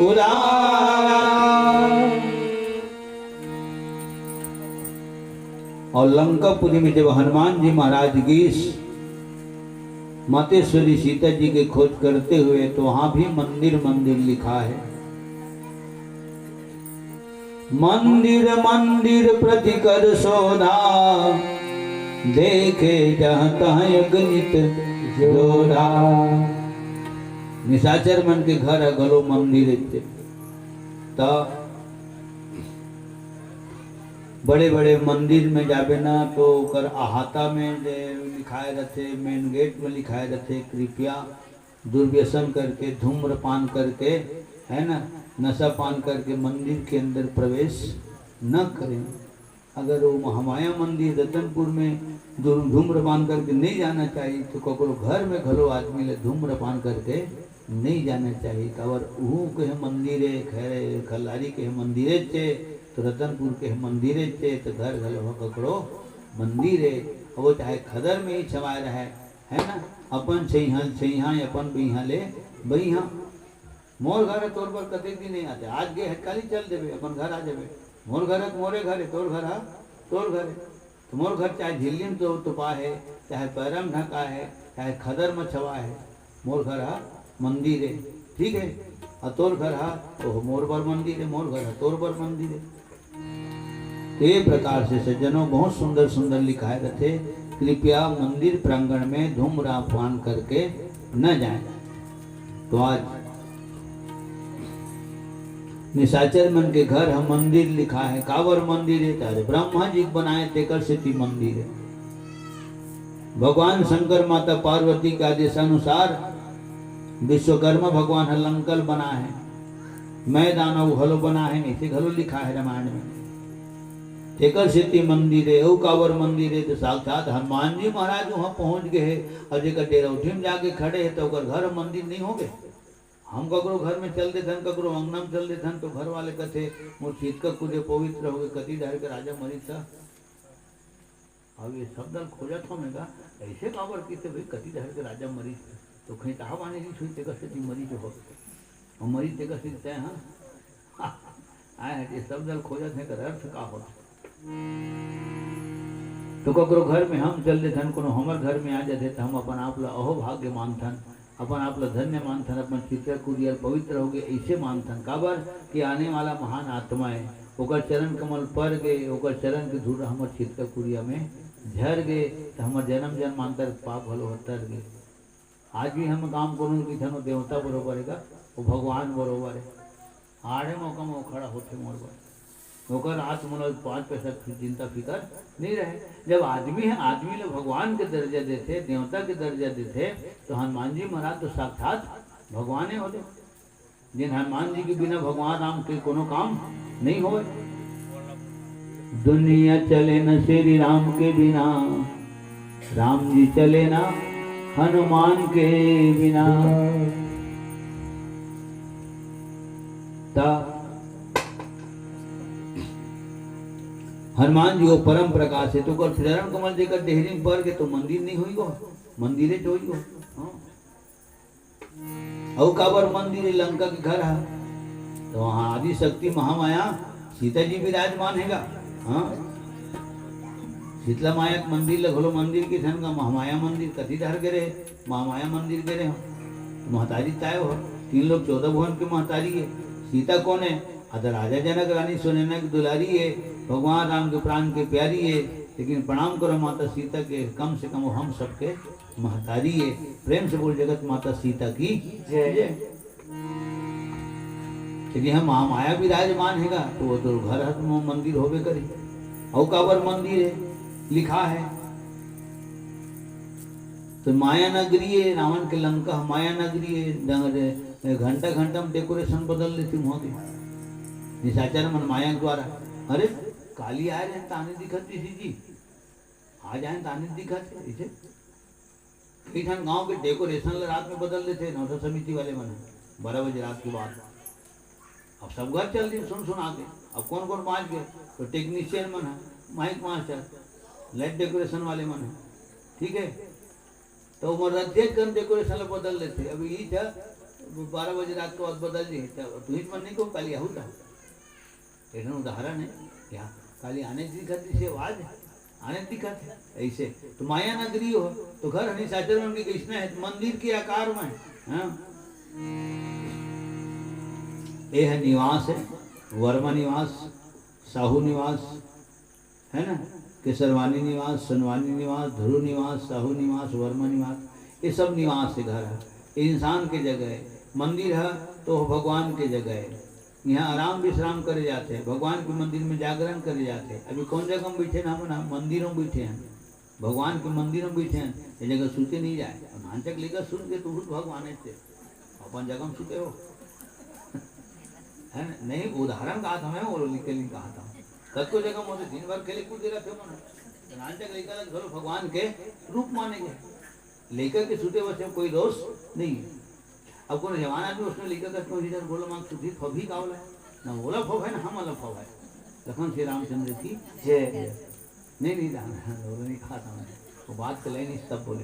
[SPEAKER 1] उदारा। और लंकापुरी में जब हनुमान जी महाराज गीस मातेश्वरी सीता जी की खोज करते हुए, तो वहां भी मंदिर मंदिर लिखा है। मंदिर मंदिर प्रतिकर शोधा, देखे जहाँ तहाँ अगणित जोड़ा। निशाचर मन के घर गलो मंदिर तो बड़े बड़े मंदिर में जाबे ना तो कर अहाता में लिखाए रहते, मेन गेट में लिखाए रहते, कृपया दुर्व्यसन करके धूम्रपान करके, है ना, नशा पान करके मंदिर के अंदर प्रवेश न करें। अगर वो महामाया मंदिर रतनपुर में धूम्रपान करके नहीं जाना चाहिए, तो ककरो घर में घलो आदमी ले धूम्रपान करके नहीं जाना चाहिए। और वो के मंदिर खैर खल्लारी के मंदिर चे, तो रतनपुर के मंदिर चे, तो घर घलो ककड़ो मंदिर है। वो चाहे खदर में ही छवाए रहे, है ना, अपन सही अपन बिहा ले बहिहा। मोर घर तोर पर कते दिन नहीं आते, आज गे हटकाली चल देवे, अपन घर आ जावे। मोर घर मोरे घर है, तोर घर तोर घर है। तो मोर घर चाहे झिल्ली में तो तुपा है, चाहे पैरम ढका है, चाहे खदर में छवा है, मोर घर मंदिर है, ठीक है। और तोर घर तो मोर पर मंदिर है, मोर घर तोर पर मंदिर है। तो ये प्रकार से सज्जनों बहुत सुंदर सुंदर लिखाए रहते, कृपया मंदिर प्रांगण में धूम्रपान करके न जाएं। तो आज निशाचर मन के घर हम मंदिर लिखा है, कावर मंदिर है, तारे ब्रह्मा जी बनाए तेकर सिद्धि मंदिर है। भगवान शंकर माता पार्वती के आदेशानुसार विश्वकर्मा भगवान हलंकल बना है, मैदान हलो बना है, इसे घलो लिखा है रामायण में। तेकर सिद्धि मंदिर है, वो कावर मंदिर है। तो साक्षात हनुमान जी महाराज वहां पहुंच गए, और जेकर डेरौठी में जाके खड़े है, तो घर मंदिर नहीं हो गए। हम ककरो घर में चल देथन, ककरो अंगना में चल देथन, तो घर वाले कथे मोर सीतका कुदे पवित्र हो गए, कति डर के राजा मरी था। अब ये शब्द खोजत हो मेगा ऐसे काबर किते भाई कति डर के राजा मरी, तो कहीं ताहा बाने नहीं छुई तेकर से मरी जो हो, और मरी तेकर से तय। हाँ आए ये शब्द खोजत है कर अर्थ का हो। तो ककरो घर में हम चल देथन, कोनो हमर घर में आ जाते, तो हम अपन आप ला अहो भाग्य मानथन, अपन आपला धन्य मानथन, अपन चित्र कुरियर पवित्र हो गए ऐसे मानथन। काबर कि आने वाला महान आत्मा है, ओकर चरण कमल पर गए, ओकर चरण के धूल हमर चित्र कुरिया में झर गए, तो हमर जन्म जन्मांतर पाप हलो हतर गए। आज भी हम काम करूँ कि थनो देवता बरोबर है, वो भगवान बरोबर है, आड़े मौका में वो खड़ा होते मोर पर, ओकर आत्मनो 5 पैसा चिंता फिकर नहीं रहे। जब आदमी है, आदमी लोग भगवान के दर्जा देते, देवता के दर्जा देते, तो हनुमान जी महाराज तो साक्षात भगवान ही होते। जिन हनुमान जी के बिना भगवान राम के कोनो काम नहीं हो। दुनिया चले न श्री राम के बिना, राम जी चले ना हनुमान के बिना। ता हनुमान जी वो परम प्रकाश है, तो कर चरण कमल देकर देहरी में पड़ गए तो मंदिर नहीं हुई गो, मंदिर जो ही गो। और काबर मंदिर लंका के घर है, तो वहाँ आदि शक्ति महामाया सीता जी विराजमान हैगा। हाँ, शीतला माया मंदिर लगलो, मंदिर के धन का महामाया मंदिर कथी धर गिरे, महामाया मंदिर गिरे हो। महतारी चाहे हो 3 लोग 14 भुवन के महतारी है। सीता कौन है? अदर राजा जनक रानी सुनैना की दुलारी है, भगवान राम के प्राण के प्यारी है। लेकिन प्रणाम करो माता सीता के, कम से कम वो हम सबके महतारी है। प्रेम से बोल जगत माता सीता की जय। यदि हम महामाया विराजमान हैगा तो वो तो घर हर मंदिर होवे करी। और काबर मंदिर है लिखा है, तो माया नगरी है, रावण के लंका माया नगरी है। घंटा घंटा में डेकोरेशन बदल लेती वहां की निशाचर मन माया द्वारा। अरे काली आए रहे ताने दिखत जी, आ जाए ताने दिखत इसे कई ठन गांव के डेकोरेशन रात में बदल लेते नौसा समिति वाले मन 12 बजे रात के बाद। अब सब घर चल रही सुन आके, अब कौन कौन पहुंच गए, तो टेक्नीशियन मन है, माइक मास्टर, लाइट डेकोरेशन वाले मन है, ठीक है। तो मध्य कर डेकोरेशन बदल लेते। अभी ये था 12 बजे रात के बाद बदल दी, तू ही मन नहीं को काली आहू था। एक उदाहरण है क्या, काली आने दिखत से आवाज आने दिखत है ऐसे। तो माया नगरी हो तो घर हनी साचर उनकी कृष्ण है, मंदिर के आकार में। हाँ, ये है निवास है, वर्मा निवास, साहू निवास है ना, केसरवानी निवास, सनवानी निवास, ध्रुव निवास, साहू निवास, वर्मा निवास, ये सब निवास है, घर है। ये इंसान के जगह है। मंदिर है तो भगवान के जगह है, यहाँ आराम विश्राम करे जाते हैं, भगवान के मंदिर में जागरण करे जाते हैं। अभी कौन जगह में बैठे ना, हम मंदिरों में बैठे हैं, भगवान के मंदिरों में बैठे हैं। ये जगह सूते नहीं जाए, नानचक लेकर सुन के तो भगवान है अपन जगह में सूते हो है ना। नहीं, उदाहरण कहा था मैं, वो लिख के नहीं कहा था। तब को जगह मुझे दिन भर खेले कूदे रहते हो मन, नानचक लेकर घरों भगवान के रूप मानेंगे, लेकर के सूते बच्चे कोई दोष नहीं है। अब कौन जवान आदमी उसने लिखा करते इधर बोलो मांग सुधी फभी कावला ना, बोला फव है ना हम अलग फव है। लखन श्री रामचंद्र की जय। नहीं जाना नहीं कहा था मैंने, वो बात कर नहीं सब बोले,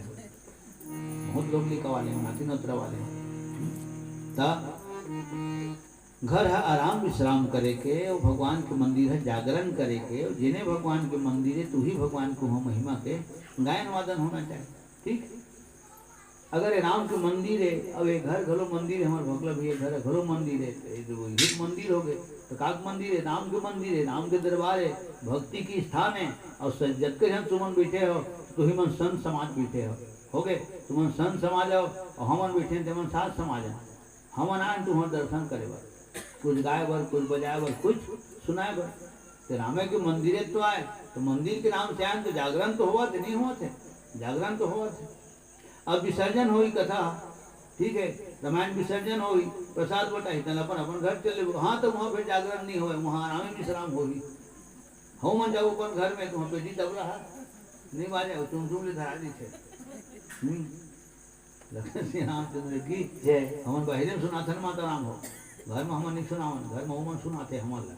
[SPEAKER 1] बहुत लोग लिखा वाले नाती नोत्रा वाले। घर है आराम विश्राम करे के, वो भगवान के मंदिर है जागरण करे के, जिन्हें भगवान के मंदिर है तू ही भगवान को हो महिमा के गायन वादन होना चाहिए, ठीक। अगर ये राम के मंदिर है, अब ये घर घरो मंदिर है, हमारे भोकला भैया घर है घरो मंदिर है, तो एक मंदिर हो गए। तो काक मंदिर है, राम के मंदिर है, राम के दरबार है, भक्ति की स्थान है। और जब के जन तुमन बैठे हो तो ही मन संत समाज बैठे हो गए, तुमन संत समाज हो और हमन बैठे तुमन साथ समाज है। हमन आए तुम्हारे दर्शन करे बर, कुछ गाय बर, कुछ बजाए बर, कुछ सुनाए बर। तो रामे के मंदिर तो आए, तो मंदिर के नाम से आए तो जागरण तो हुआ थे, नहीं हुआ थे, जागरण तो हुआ थे। अब विसर्जन हुई कथा, ठीक है, रामायण विसर्जन हुई, प्रसाद बटाई, तन अपन अपन घर चले। हाँ, तो वहाँ फिर जागरण नहीं हुए, वहाँ आराम विश्राम होगी। हो मन जाओ अपन घर में, तो पेटी दबला है नहीं बाजे, तुम ले धरा दी थे। लखन श्री रामचंद्र की जय। हमन बाहर में सुनाथन माता राम हो, घर में हमन नहीं सुनावन, घर में हमन सुनाते हमारा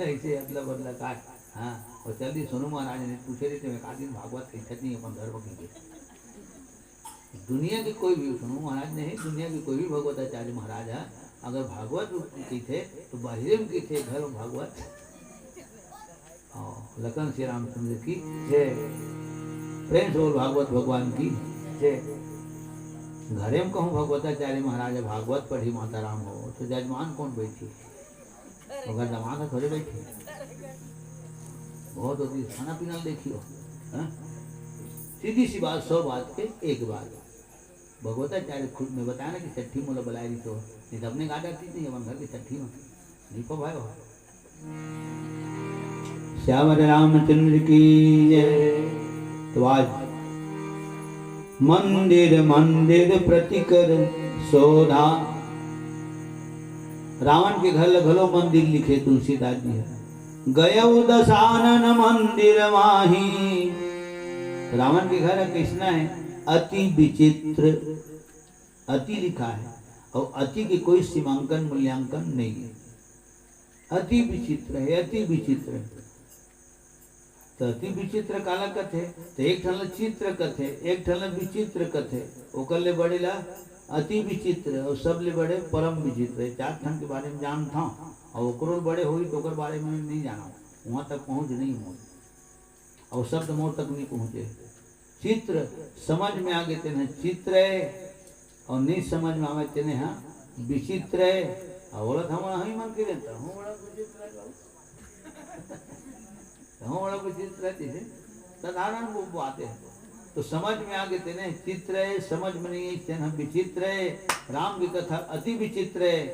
[SPEAKER 1] ऐसे अदला बदला का। हाँ, और जल्दी सोनू महाराज ने पूछे थे मैं का दिन भागवत कहते नहीं अपन घर पर। दुनिया के कोई भी सोनू महाराज नहीं, दुनिया के कोई भी भगवताचार्य महाराज है, अगर भागवत की थे तो बाहर में की थे, घर में भागवत। लखन श्री रामचंद्र की जय। प्रेम से बोल भागवत भगवान की।
[SPEAKER 2] जय
[SPEAKER 1] घरे में कहूँ भगवताचार्य महाराज भागवत पढ़ी माता राम हो तो जजमान कौन बैठी, अगर दमाद थोड़े बैठी, बहुत होती खाना पीना देखियो। हाँ? सीधी सी बात, 100 बात के एक बात। भगवताचार्य खुद में बताया ना कि छठी मोला बुलाई रही तो नहीं तो अपने गाड़ा थी नहीं अपन घर की छठी में नहीं पा भाई। श्याम रामचंद्र की जय। तो आज मंदिर मंदिर प्रतिकर शोधा, रावण के घर घलो मंदिर लिखे तुलसीदास जी है। गयौ दशानन मंदिर माही, रावण के घर कृष्णा है अति विचित्र, अति लिखा है और अति की कोई सीमांकन मूल्यांकन नहीं है। अति विचित्र है, अति विचित्र है। तो अति विचित्र काला कथे तो एक ठन चित्र कथे एक ठन विचित्र कथे ओकर ले बड़ेला अति विचित्र और सब ले बड़े परम विचित्र। 4 ठन के बारे में जानता हूँ और ओकरो बड़े हुई तो ओकर बारे में नहीं जाना, वहाँ तक पहुँच नहीं हो और शब्द मोर तक नहीं पहुँचे। चित्र समझ में आ गए तेने चित्र है और नहीं समझ में आवे तेने हाँ विचित्र है। और बोला था हमारा ही मन के रहता हूँ बड़ा विचित्र है, हूँ बड़ा विचित्र है, साधारण वो बातें हैं। तो समझ में आ गए तेने चित्र है, समझ में नहीं है विचित्र है। राम की कथा अति विचित्र है।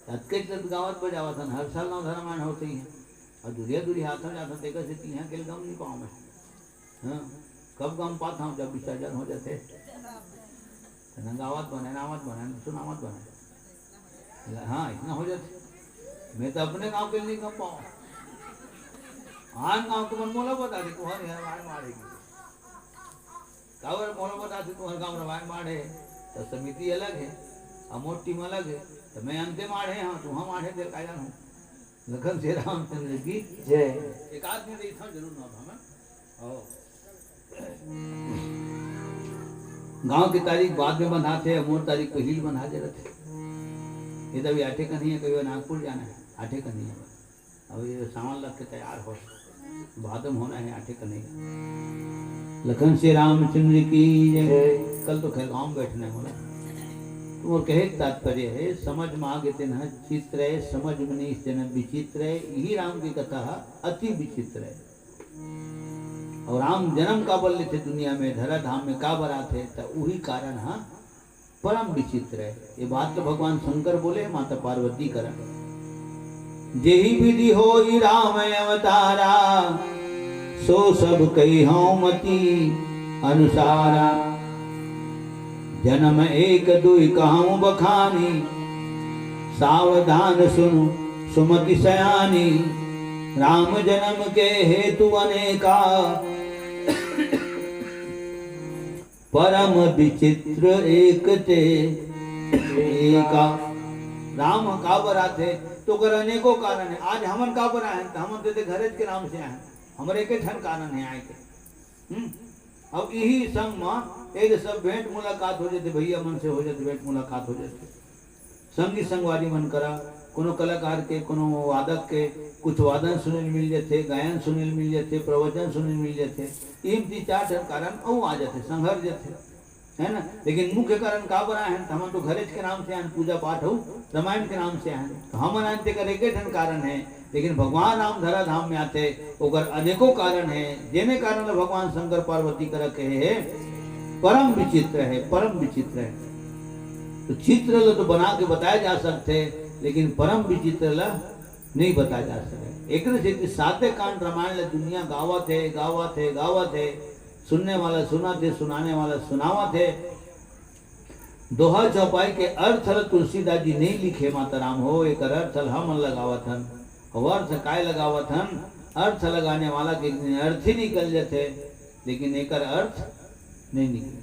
[SPEAKER 1] अतके गाँव बजावा था हर साल नौ रामायण होते ही हैं और दूरिया हाथ में जाता देखा से यहाँ के गाँव नहीं पाऊँ मैं। हाँ कब गाँव पाता हूँ जब विसर्जन हो जाते गावत बने नामत बने सुनामत बने। हाँ इतना हो जाते। मैं तो अपने गाँव के लिए कम पाऊँ, आन गाँव को मन मोला बता दे तुम्हारे यहाँ रामायण मारेगी कावर मोला बता दे तुम्हारे गाँव रामायण मारे तो समिति अलग है और मोट टीम अलग है। तो मैं अंते मारे हाँ तू हम मारे तेरे कायदान हूँ। लखन से रामचंद्र की
[SPEAKER 2] जय।
[SPEAKER 1] एक आदमी देखा जरूर ना था गांव की तारीख बाद में बंधाते अमोर तारीख पहली बंधा दे रहे थे। ये तभी 8 का नहीं है, कभी नागपुर जाना है 8 का नहीं है। अब ये सामान रख के तैयार हो भादम होना है 8 का नहीं। लखन से रामचंद्र की जय। कल तो खैर गाँव में बैठना है बोला तो और कहे तात्पर्य है समझ में आ गए तेना चित्र है, समझ में नहीं तेना विचित्र है। यही राम की कथा अति विचित्र है। और राम जन्म का बल थे दुनिया में धरा धाम में का बरा थे तो वही कारण हाँ परम विचित्र है। ये बात तो भगवान शंकर बोले माता पार्वती करा। जेहि विधि होई राम अवतारा सो सब कही हूँ मति अनुसारा। जन्म एक दुई कहूँ बखानी सावधान सुनु सुमति सयानी। राम जन्म के हेतु अनेका परम विचित्र एक ते एका। राम का बरा थे तो कर अनेकों कारण है। आज हमन का बरा है तो हम तो घरेज के नाम से आए हमारे एक ठन कारण है आए के। अब यही संग में एक सब भेंट मुलाकात हो जाते भैया मन से हो जाते भेंट मुलाकात हो जाते संगी संगवारी मन करा कोनो कलाकार के कोनो वादक के कुछ वादन सुनिल मिल जाते गायन सुनिल मिल जाते प्रवचन सुनिल मिल जाते। इन 4 कारण और आ जाते संघर्ष जाते है ना। लेकिन मुख्य कारण का बना है हम तो घरेज के नाम से आए पूजा पाठ हो रामायण के नाम से आए तो हम आनते का एक ठन कारण है। लेकिन भगवान राम धरा धाम में आते ओकर अनेकों कारण है जेने कारण भगवान शंकर पार्वती कर कहे है परम विचित्र है, परम विचित्र है। तो चित्र तो बना के बताया जा सकते लेकिन परम विचित्र नहीं बताया जा सके। एक से 7 कांड रामायण दुनिया गावत है गावत है गावत है। सुनने वाला सुनाते सुनाने वाला सुनावत है। दोहा चौपाई के अर्थ तुलसीदास जी नहीं लिखे माता राम हो एक अर्थ हम लगावत हन और अर्थ काय लगावत हन। अर्थ लगाने वाला के अर्थ ही निकल जाते लेकिन एक अर्थ नहीं निकले।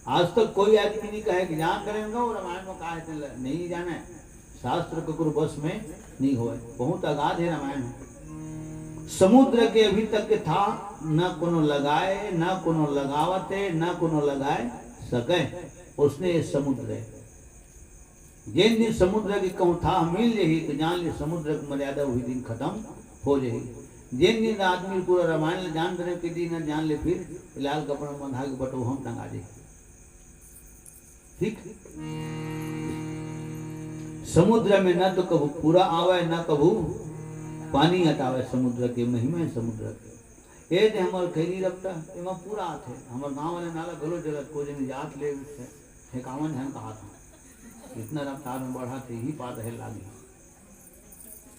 [SPEAKER 1] आज तक कोई आदमी नहीं कहे कि जान करेंगे वो रामायण में कहा है नहीं जाना है। शास्त्र के गुरु बस में नहीं हुए बहुत अगाध है रामायण। समुद्र के अभी तक के था न कोनो लगाए न कोनो लगावते न कोनो लगाए सके उसने ये समुद्र है। जिन दिन समुद्र की कहूँ था मिल जाही तो जान ली समुद्र की मर्यादा वही दिन खत्म हो जाएगी। जिन दिन आदमी पूरा रामायण जान रहे कि दिन जान ले फिर लाल कपड़ा में बंधा के बटो हम टंगा दे। ठीक, समुद्र में न तो कभू पूरा आवे न कभू पानी हटावे, समुद्र के महिमा है समुद्र के। ये जे हमर खैरी रपटा एमा पूरा आथे, हमर गांव वाले नाला गलो जलत को जन जात ले ठेकावन हन कहा था, इतना रफ्तार में बढ़ा थे ही पात है लागी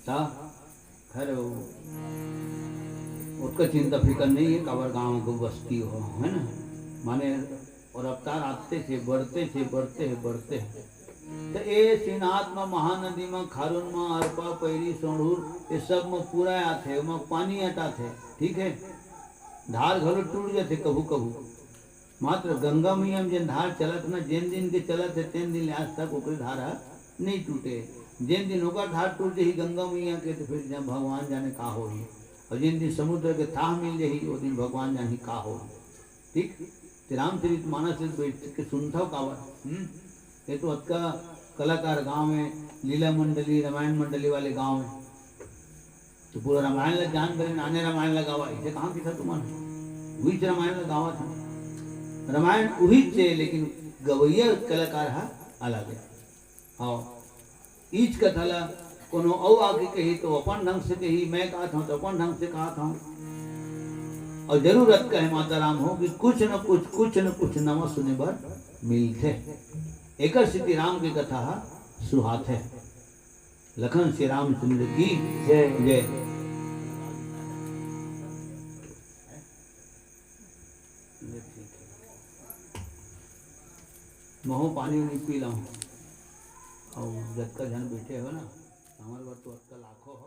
[SPEAKER 1] ता खैर उसका चिंता फिक्र नहीं है, कबर गांव को बस्ती हो है ना, माने और रफ्तार आते से बढ़ते हैं तो ये सिनात में महानदी में खारुन में अरपा पैरी सोढ़ूर ये सब में पूरा आते में पानी हटा थे। ठीक है, धार घलो टूट जाते कभू कभू, मात्र गंगा मैया में जिन धार चलत ना जिन दिन के चलत है तीन दिन आज तक ओकरे धारा नहीं टूटे। जिन दिन ओकर धार टूट जाही गंगा मैया के तो फिर जब भगवान जाने का हो, और जिन दिन समुद्र के थाह मिल जाही वो दिन भगवान जाने का हो। ठीक, रामचरित मानस के सुनता कावर ये तो अतका कलाकार गांव में लीला मंडली रामायण मंडली वाले गांव में तो पूरा रामायण लग जान करे नाने रामायण लगावा इसे कहाँ की था तुम्हारे वही रामायण लगावा था, रामायण वही से लेकिन गवैया कलाकार है अलग है। हाँ, ईच कथा ला कोनो औ आगे कही तो अपन ढंग से कही, मैं कहा था तो अपन ढंग से कहा था। और जरूरत का है माता राम हो कि कुछ न कुछ नवा सुने बर मिलते। एक श्री राम की कथा सुहात है। लखन श्री रामचंद्र की जय जय। महू पानी नहीं पी ला और जब का जन बैठे हो ना हमारे बात तो लाखों हो।